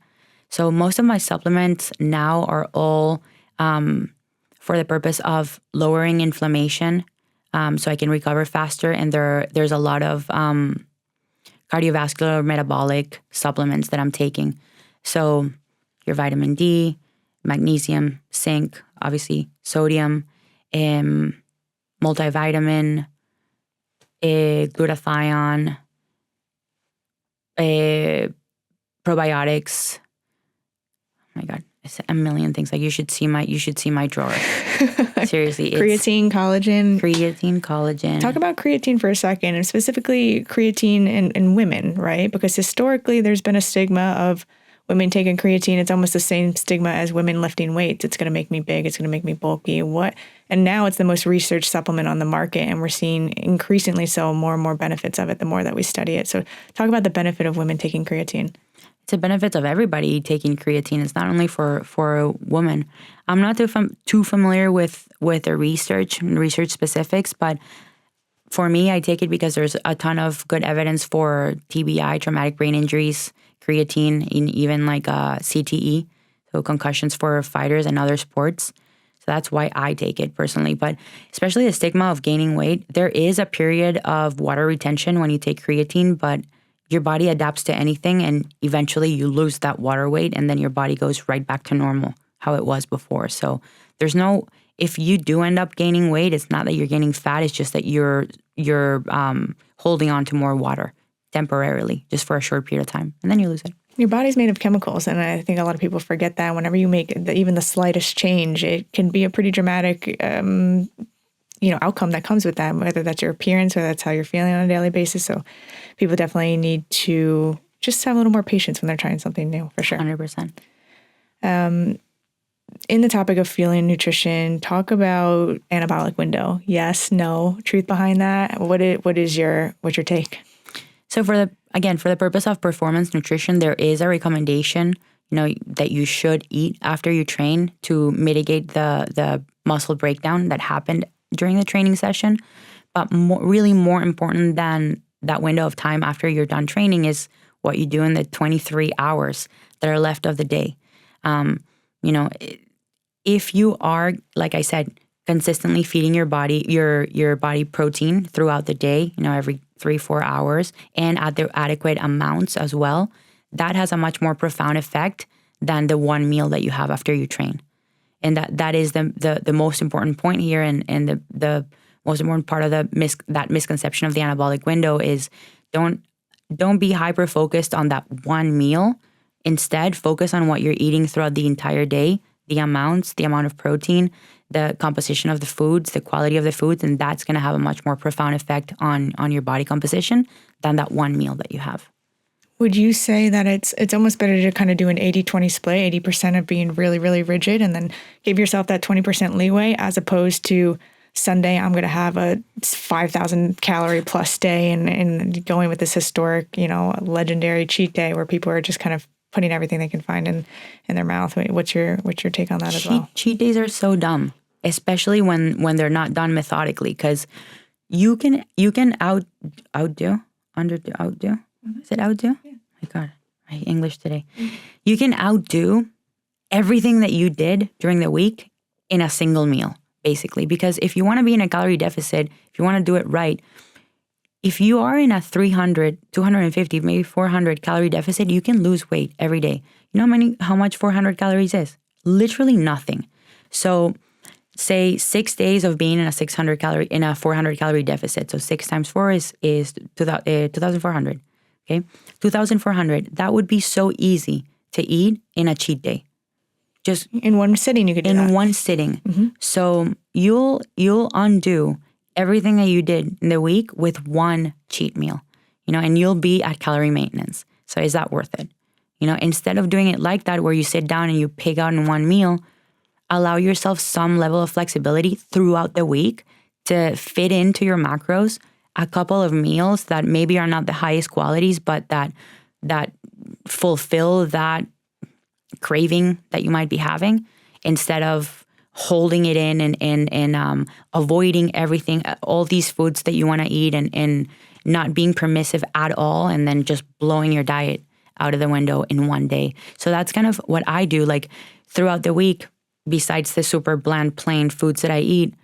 So most of my supplements now are all for the purpose of lowering inflammation so I can recover faster. And there's a lot of cardiovascular metabolic supplements that I'm taking. So your vitamin D, magnesium, zinc, obviously sodium, multivitamin, glutathione, probiotics. Oh my God, it's a million things. Like you should see my drawer. Seriously, Creatine, collagen. Talk about creatine for a second, and specifically creatine in women, right? Because historically, there's been a stigma of women taking creatine. It's almost the same stigma as women lifting weights. It's going to make me big. It's going to make me bulky. And now it's the most researched supplement on the market, and we're seeing increasingly so more and more benefits of it the more that we study it. So talk about the benefit of women taking creatine. It's a benefit of everybody taking creatine. It's not only for women. I'm not too familiar with the research and research specifics, but for me, I take it because there's a ton of good evidence for TBI, traumatic brain injuries, creatine, in even like CTE, so concussions for fighters and other sports. So that's why I take it personally. But especially the stigma of gaining weight, there is a period of water retention when you take creatine, but your body adapts to anything and eventually you lose that water weight and then your body goes right back to normal, how it was before. So if you do end up gaining weight, it's not that you're gaining fat, it's just that you're holding on to more water temporarily, just for a short period of time, and then you lose it. Your body's made of chemicals, and I think a lot of people forget that. Whenever you make even the slightest change, it can be a pretty dramatic outcome that comes with that, whether that's your appearance or that's how you're feeling on a daily basis. So people definitely need to just have a little more patience when they're trying something new, for sure. 100%. In the topic of feeling nutrition, talk about anabolic window. Yes, no, truth behind that. What's your take? So for the purpose of performance nutrition, there is a recommendation, that you should eat after you train to mitigate the muscle breakdown that happened during the training session. But really more important than that window of time after you're done training is what you do in the 23 hours that are left of the day. If you are, like I said, consistently feeding your body protein throughout the day, every 3-4 hours, and at the adequate amounts as well, that has a much more profound effect than the one meal that you have after you train. And that is the most important point here, and the most important part of that misconception of the anabolic window is don't be hyper focused on that one meal. Instead, focus on what you're eating throughout the entire day, the amount of protein, the composition of the foods, the quality of the foods, and that's going to have a much more profound effect on your body composition than that one meal that you have. Would you say that it's almost better to kind of do an 80-20 split, 80% of being really, really rigid, and then give yourself that 20% leeway, as opposed to Sunday, I'm going to have a 5,000 calorie plus day and going with this historic, legendary cheat day where people are just kind of putting everything they can find in their mouth. What's your take on that as well? Cheat days are so dumb, especially when they're not done methodically, because you can outdo. Is it outdo? Yeah. My God, my English today. You can outdo everything that you did during the week in a single meal, basically. Because if you want to be in a calorie deficit, if you want to do it right, if you are in a 300, 250, maybe 400 calorie deficit, you can lose weight every day. You know how much 400 calories is? Literally nothing. So say 6 days of being in a 400 calorie deficit. So 6 times 4 is 2,400. Okay, 2,400. That would be so easy to eat in a cheat day. Just in one sitting, you could do that. In one sitting. So you'll undo everything that you did in the week with one cheat meal, and you'll be at calorie maintenance. So is that worth it? Instead of doing it like that, where you sit down and you pig out in one meal, allow yourself some level of flexibility throughout the week to fit into your macros a couple of meals that maybe are not the highest qualities, but that fulfill that craving that you might be having, instead of holding it in and avoiding everything, all these foods that you want to eat, and not being permissive at all, and then just blowing your diet out of the window in one day. So that's kind of what I do. Like throughout the week, besides the super bland, plain foods that I eat,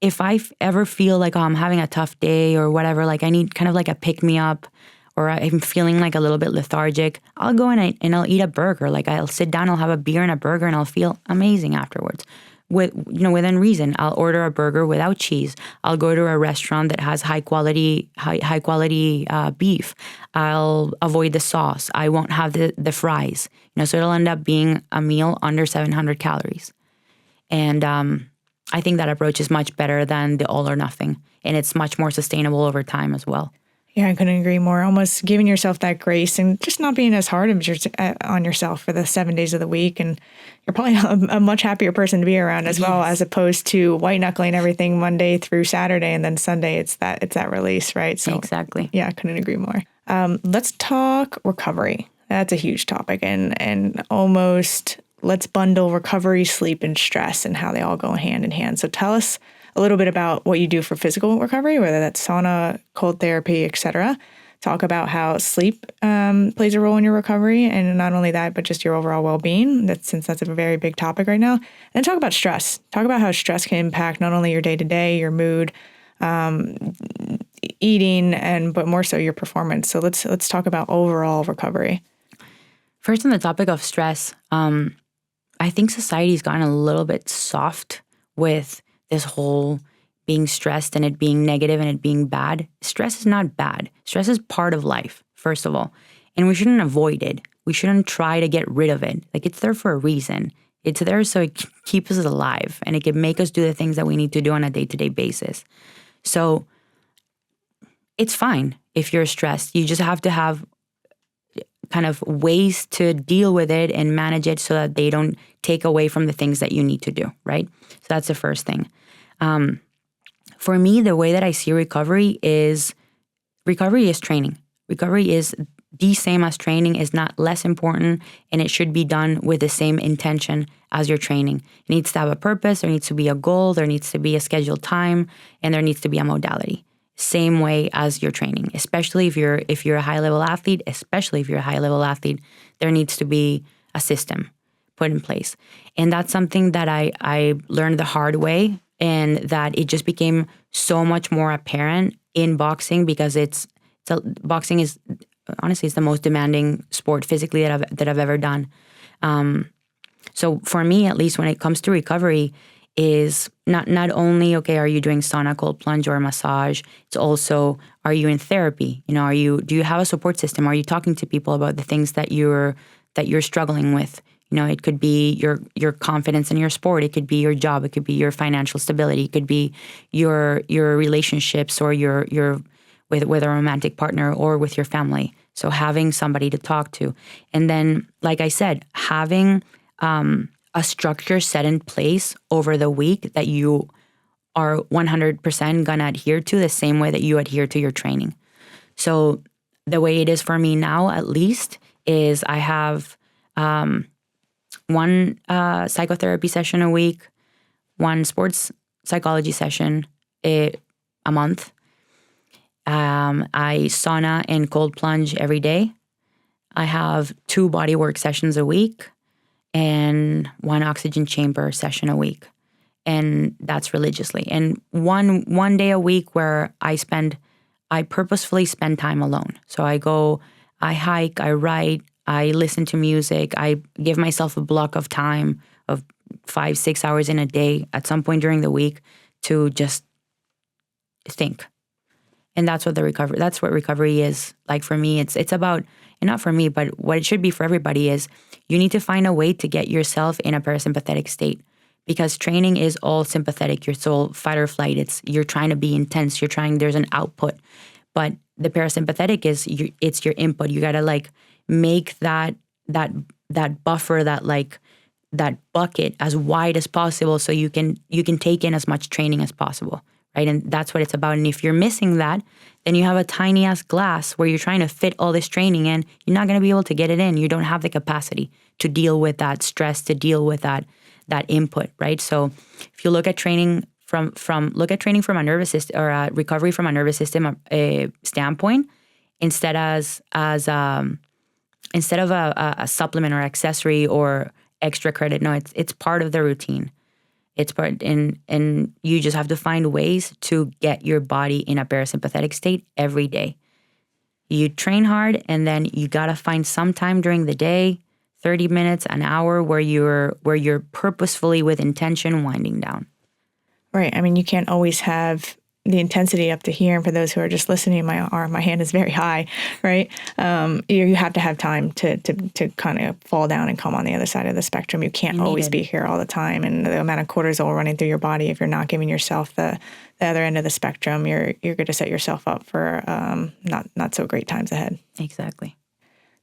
if I ever feel like, I'm having a tough day or whatever, like I need kind of like a pick-me-up, or I'm feeling like a little bit lethargic, I'll go and I'll eat a burger. Like I'll sit down, I'll have a beer and a burger, and I'll feel amazing afterwards. Within reason, I'll order a burger without cheese. I'll go to a restaurant that has high quality beef. I'll avoid the sauce. I won't have the fries. So it'll end up being a meal under 700 calories. And I think that approach is much better than the all or nothing, and it's much more sustainable over time as well. Yeah, I couldn't agree more. Almost giving yourself that grace and just not being as hard on yourself for the 7 days of the week. And you're probably a much happier person to be around as well, as opposed to white knuckling everything Monday through Saturday, and then Sunday it's that release, right? So exactly. Yeah, I couldn't agree more. Let's talk recovery. That's a huge topic, and almost let's bundle recovery, sleep, and stress, and how they all go hand in hand. So tell us a little bit about what you do for physical recovery, whether that's sauna, cold therapy, etc. Talk about how sleep plays a role in your recovery, and not only that, but just your overall well-being, since that's a very big topic right now. And talk about stress. Talk about how stress can impact not only your day-to-day, your mood, eating, but more so your performance. So let's talk about overall recovery. First, on the topic of stress, I think society's gotten a little bit soft with this whole being stressed and it being negative and it being bad. Stress is not bad. Stress is part of life, first of all. And we shouldn't avoid it. We shouldn't try to get rid of it. Like, it's there for a reason. It's there so it keeps us alive, and it can make us do the things that we need to do on a day-to-day basis. So it's fine if you're stressed. You just have to have kind of ways to deal with it and manage it so that they don't take away from the things that you need to do, right? So that's the first thing. For me, the way that I see recovery is training. Recovery is the same as training, is not less important, and it should be done with the same intention as your training. It needs to have a purpose, there needs to be a goal, there needs to be a scheduled time, and there needs to be a modality. Same way as your training, especially if you're a high-level athlete, there needs to be a system put in place. And that's something that I learned the hard way, and that it just became so much more apparent in boxing, because boxing is honestly, it's the most demanding sport physically that I've ever done. So for me, at least when it comes to recovery, is not only, okay, are you doing sauna, cold plunge, or massage? It's also, are you in therapy? Do you have a support system? Are you talking to people about the things that you're struggling with? It could be your confidence in your sport. It could be your job. It could be your financial stability. It could be your relationships, or your with a romantic partner, or with your family. So having somebody to talk to. And then, like I said, having a structure set in place over the week that you are 100% going to adhere to, the same way that you adhere to your training. So the way it is for me now, at least, is I have one psychotherapy session a week, one sports psychology session a month, I sauna and cold plunge every day. I have 2 body work sessions a week and 1 oxygen chamber session a week. And that's religiously. And one day a week where I purposefully spend time alone. So I hike, I write, I listen to music. I give myself a block of time of 5-6 hours in a day at some point during the week to just think. And that's what recovery is like for me. It's about, and not for me, but what it should be for everybody is you need to find a way to get yourself in a parasympathetic state, because training is all sympathetic. You're all fight or flight. You're trying to be intense. There's an output, but the parasympathetic it's your input. You got to like make that buffer, that bucket as wide as possible so you can take in as much training as possible. Right? And that's what it's about. And if you're missing that, then you have a tiny ass glass where you're trying to fit all this training in. You're not going to be able to get it in. You don't have the capacity to deal with that stress, to deal with that input, right? So if you look at training from a nervous system or a recovery from a nervous system standpoint, instead of a supplement or accessory or extra credit, no, it's part of the routine. It's part, and you just have to find ways to get your body in a parasympathetic state every day. You train hard, and then you gotta find some time during the day, 30 minutes, an hour, where you're purposefully with intention winding down. Right. I mean, you can't always have the intensity up to here. And for those who are just listening, my hand is very high, right? You have to have time to kind of fall down and come on the other side of the spectrum. You can't always be here all the time. And the amount of cortisol running through your body, if you're not giving yourself the other end of the spectrum, you're going to set yourself up for not so great times ahead. Exactly.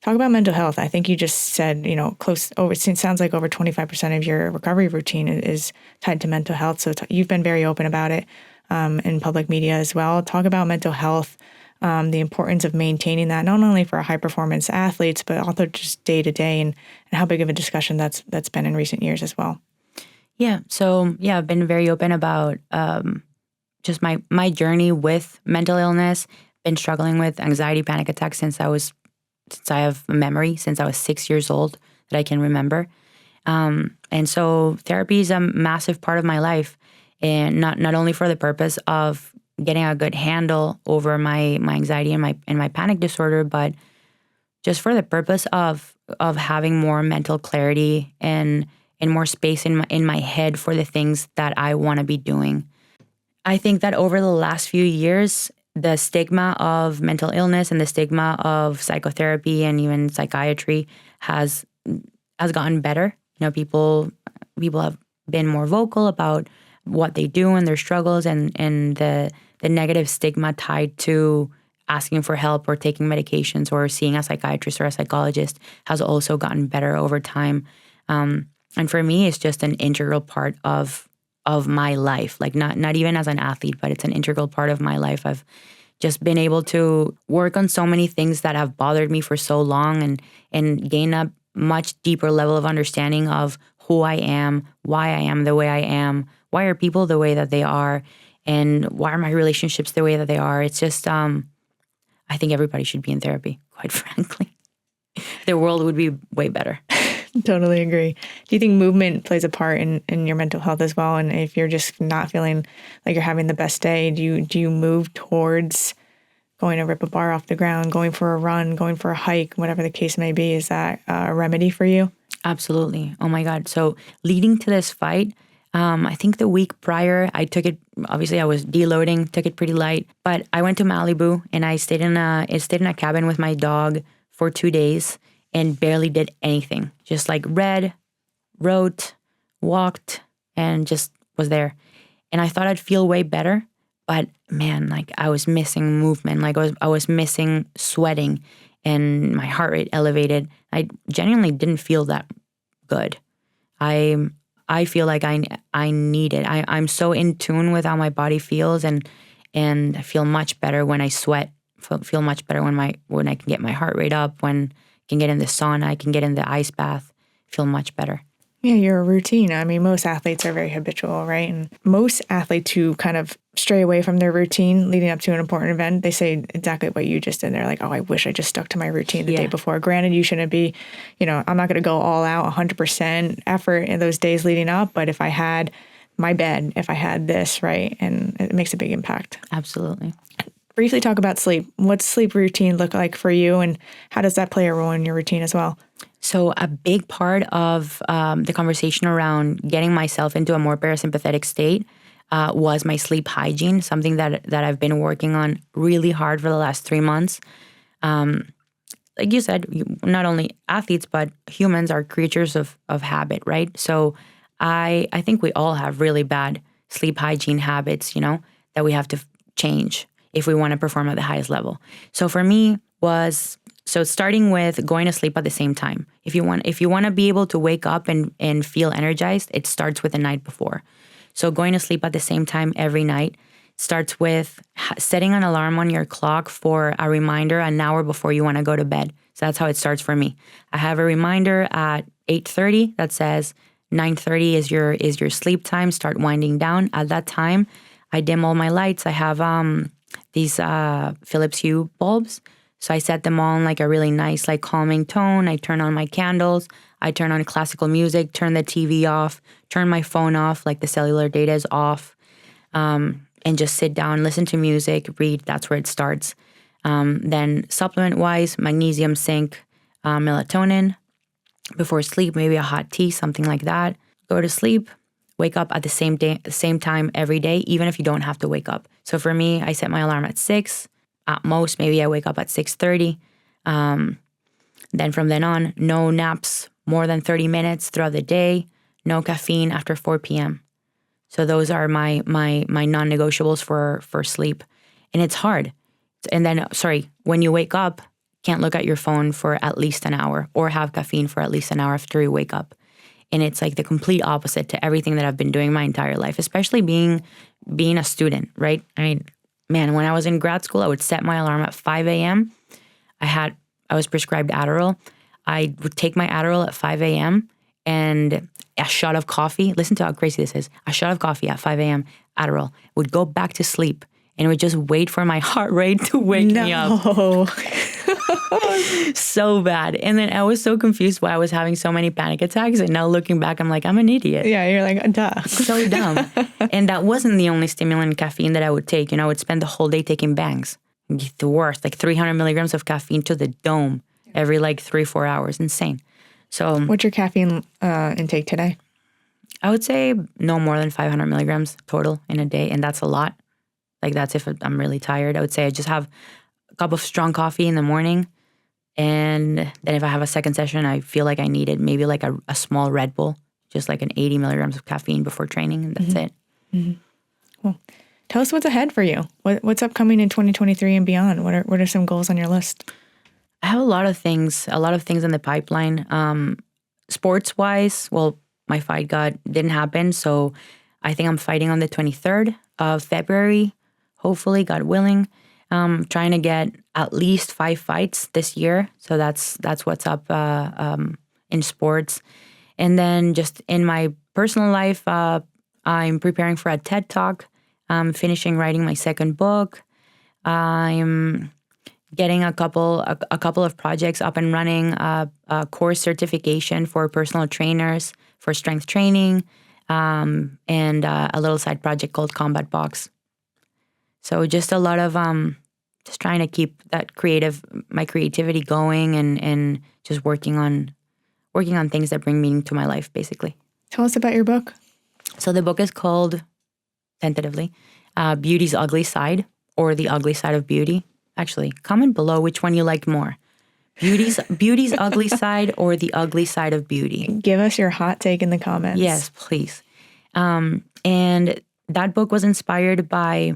Talk about mental health. I think you just said, it sounds like over 25% of your recovery routine is tied to mental health. So you've been very open about it. In public media as well. Talk about mental health, the importance of maintaining that, not only for high performance athletes, but also just day to day, and how big of a discussion that's been in recent years as well. Yeah. So I've been very open about just my journey with mental illness. Been struggling with anxiety, panic attacks since I have a memory, since I was 6 years old that I can remember. And so therapy is a massive part of my life. And not only for the purpose of getting a good handle over my anxiety and my panic disorder, but just for the purpose of having more mental clarity and more space in my head for the things that I want to be doing. I think that over the last few years, the stigma of mental illness and the stigma of psychotherapy and even psychiatry has gotten better. People have been more vocal about what they do and their struggles, and the negative stigma tied to asking for help or taking medications or seeing a psychiatrist or a psychologist has also gotten better over time. And for me, it's just an integral part of my life. Like not even as an athlete, but it's an integral part of my life. I've just been able to work on so many things that have bothered me for so long and gain a much deeper level of understanding of who I am, why I am the way I am, why are people the way that they are, and why are my relationships the way that they are. It's just, I think everybody should be in therapy, quite frankly. The world would be way better. Totally agree. Do you think movement plays a part in your mental health as well? And if you're just not feeling like you're having the best day, do you move towards going to rip a bar off the ground, going for a run, going for a hike, whatever the case may be? Is that a remedy for you? Absolutely. Oh my God. So leading to this fight, I think the week prior, I took it, obviously I was deloading, took it pretty light, but I went to Malibu and I stayed in a cabin with my dog for 2 days and barely did anything. Just like read, wrote, walked, and just was there. And I thought I'd feel way better, but man, like I was missing movement. Like I was missing sweating and my heart rate elevated. I genuinely didn't feel that good. I feel like I need it. I'm so in tune with how my body feels, and I feel much better when I sweat. Feel much better when I can get my heart rate up, when I can get in the sauna, I can get in the ice bath. Feel much better. Yeah, your routine. I mean, most athletes are very habitual, right? And most athletes who kind of stray away from their routine leading up to an important event, they say exactly what you just did. They're like, oh, I wish I just stuck to my routine the day before. Granted, you shouldn't be, I'm not going to go all out 100% effort in those days leading up. But if I had my bed, if I had this, right? And it makes a big impact. Absolutely. Briefly talk about sleep. What's sleep routine look like for you, and how does that play a role in your routine as well? So a big part of the conversation around getting myself into a more parasympathetic state was my sleep hygiene, something that I've been working on really hard for the last 3 months. Like you said, not only athletes, but humans are creatures of habit, right? So I think we all have really bad sleep hygiene habits, that we have to change if we want to perform at the highest level. So for me so starting with going to sleep at the same time. If you want to be able to wake up and feel energized, it starts with the night before. So going to sleep at the same time every night starts with setting an alarm on your clock for a reminder an hour before you want to go to bed. So that's how it starts for me. I have a reminder at 8:30 that says 9:30 is your sleep time. Start winding down. At that time, I dim all my lights. I have these Philips Hue bulbs. So I set them all in like a really nice, like calming tone. I turn on my candles. I turn on classical music, turn the TV off, turn my phone off, like the cellular data is off, and just sit down, listen to music, read. That's where it starts. Then supplement-wise, magnesium, zinc, melatonin. Before sleep, maybe a hot tea, something like that. Go to sleep, wake up at the same time every day, even if you don't have to wake up. So for me, I set my alarm at 6. At most, maybe I wake up at 6:30. Then from then on, no naps more than 30 minutes throughout the day. No caffeine after 4 p.m. So those are my non-negotiables for sleep. And it's hard. And then, when you wake up, can't look at your phone for at least an hour or have caffeine for at least an hour after you wake up. And it's like the complete opposite to everything that I've been doing my entire life, especially being a student, right? I mean, man, when I was in grad school, I would set my alarm at 5 a.m. I was prescribed Adderall. I would take my Adderall at 5 a.m. and a shot of coffee. Listen to how crazy this is. A shot of coffee at 5 a.m. Adderall. Would go back to sleep and would just wait for my heart rate to wake me up. So bad. And then I was so confused why I was having so many panic attacks. And now looking back, I'm like, I'm an idiot. Yeah, you're like, duh. So dumb. And that wasn't the only stimulant caffeine that I would take. I would spend the whole day taking bangs. The worst, like 300 milligrams of caffeine to the dome every like 3-4 hours. Insane. So what's your caffeine intake today? I would say no more than 500 milligrams total in a day. And that's a lot. Like that's if I'm really tired. I would say I just have a cup of strong coffee in the morning. And then if I have a second session, I feel like I needed maybe like a small Red Bull, just like an 80 milligrams of caffeine before training. And that's it. Mm-hmm. Well, tell us what's ahead for you. What's upcoming in 2023 and beyond? What are some goals on your list? I have a lot of things in the pipeline. Sports-wise, well, my fight didn't happen. So I think I'm fighting on the 23rd of February, hopefully, God willing. Trying to get at least 5 fights this year. So that's what's up in sports. And then just in my personal life, I'm preparing for a TED Talk. I'm finishing writing my second book. I'm getting a couple of projects up and running, a course certification for personal trainers for strength training, and a little side project called Combat Box. So just a lot of just trying to keep my creativity going and just working on things that bring meaning to my life, basically. Tell us about your book. So the book is called, tentatively, Beauty's Ugly Side, or The Ugly Side of Beauty. Actually, comment below which one you liked more. Beauty's Ugly Side or The Ugly Side of Beauty. Give us your hot take in the comments. Yes, please. And that book was inspired by...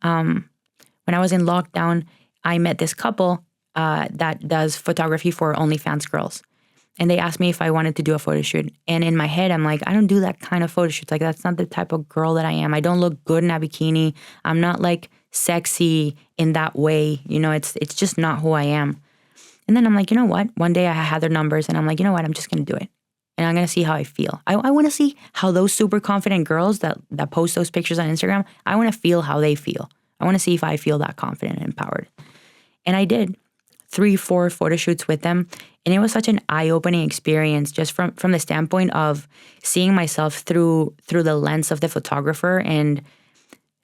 when I was in lockdown, I met this couple that does photography for OnlyFans girls. And they asked me if I wanted to do a photo shoot. And in my head, I'm like, I don't do that kind of photo shoots. Like, that's not the type of girl that I am. I don't look good in a bikini. I'm not, like, sexy in that way. It's just not who I am. And then I'm like, you know what? One day I had their numbers, and I'm like, you know what? I'm just going to do it. and I'm going to see how I feel. I want to see how those super confident girls that post those pictures on Instagram, I want to feel how they feel. I want to see if I feel that confident and empowered. And I did 3-4 photo shoots with them. And it was such an eye-opening experience just from the standpoint of seeing myself through the lens of the photographer and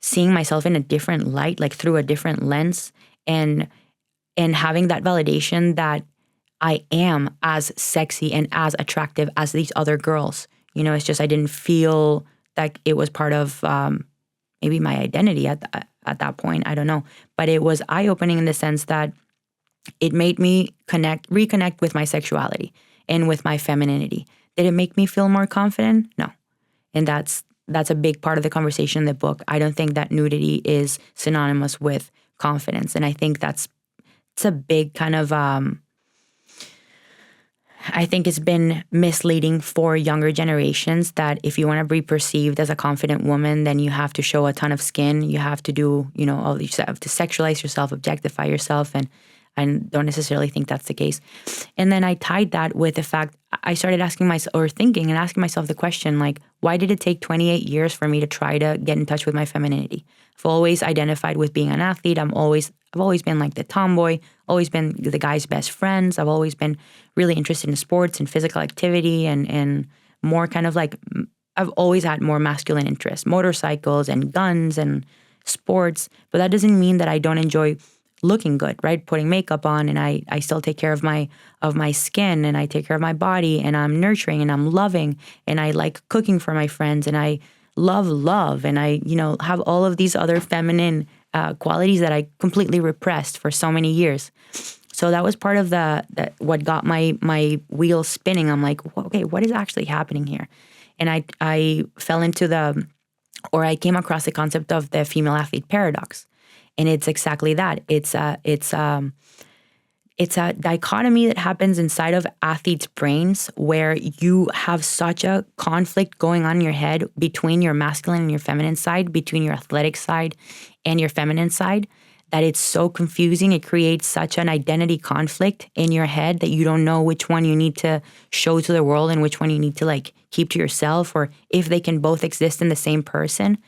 seeing myself in a different light, like through a different lens, and having that validation that I am as sexy and as attractive as these other girls. It's just I didn't feel like it was part of maybe my identity at that point. I don't know. But it was eye-opening in the sense that it made me reconnect with my sexuality and with my femininity. Did it make me feel more confident? No. And that's a big part of the conversation in the book. I don't think that nudity is synonymous with confidence. And I think it's a big kind of, I think it's been misleading for younger generations that if you want to be perceived as a confident woman, then you have to show a ton of skin. You have to do, all you have to sexualize yourself, objectify yourself, and I don't necessarily think that's the case. And then I tied that with the fact I started asking myself the question, like, why did it take 28 years for me to try to get in touch with my femininity? I've always identified with being an athlete. I've always been like the tomboy, always been the guy's best friends. I've always been really interested in sports and physical activity and more kind of like, I've always had more masculine interests, motorcycles and guns and sports. But that doesn't mean that I don't enjoy looking good, right? Putting makeup on, and I still take care of my skin, and I take care of my body, and I'm nurturing and I'm loving, and I like cooking for my friends, and I love, and I have all of these other feminine qualities that I completely repressed for so many years. So that was part of what got my wheels spinning. I'm like, okay, what is actually happening here? And I fell into I came across the concept of the female athlete paradox. And it's exactly that. It's a dichotomy that happens inside of athletes' brains where you have such a conflict going on in your head between your masculine and your feminine side, between your athletic side and your feminine side, that it's so confusing. It creates such an identity conflict in your head that you don't know which one you need to show to the world and which one you need to like keep to yourself, or if they can both exist in the same person.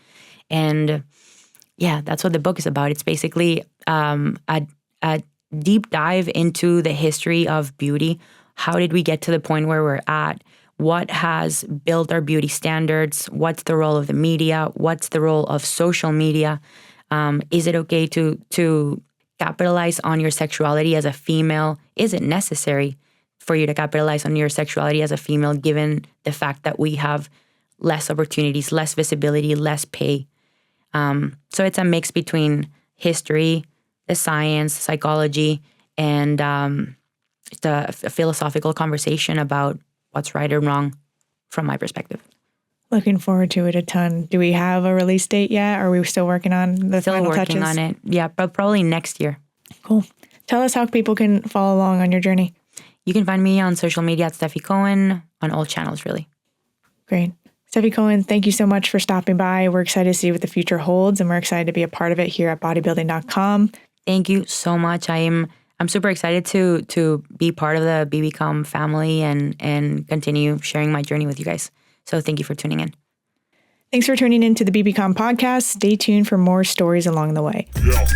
And yeah, that's what the book is about. It's basically a deep dive into the history of beauty. How did we get to the point where we're at? What has built our beauty standards? What's the role of the media? What's the role of social media? Is it okay to capitalize on your sexuality as a female? Is it necessary for you to capitalize on your sexuality as a female, given the fact that we have less opportunities, less visibility, less pay? So it's a mix between history, the science, psychology, and a philosophical conversation about what's right or wrong from my perspective. Looking forward to it a ton. Do we have a release date yet? Or are we still working on the final touches? Still working on it. Yeah, but probably next year. Cool. Tell us how people can follow along on your journey. You can find me on social media at Stefi Cohen, on all channels, really. Great. Stefi Cohen, thank you so much for stopping by. We're excited to see what the future holds, and we're excited to be a part of it here at Bodybuilding.com. Thank you so much. I'm super excited to be part of the BB.com family and continue sharing my journey with you guys. So thank you for tuning in. Thanks for tuning in to the BB.com podcast. Stay tuned for more stories along the way. Yeah.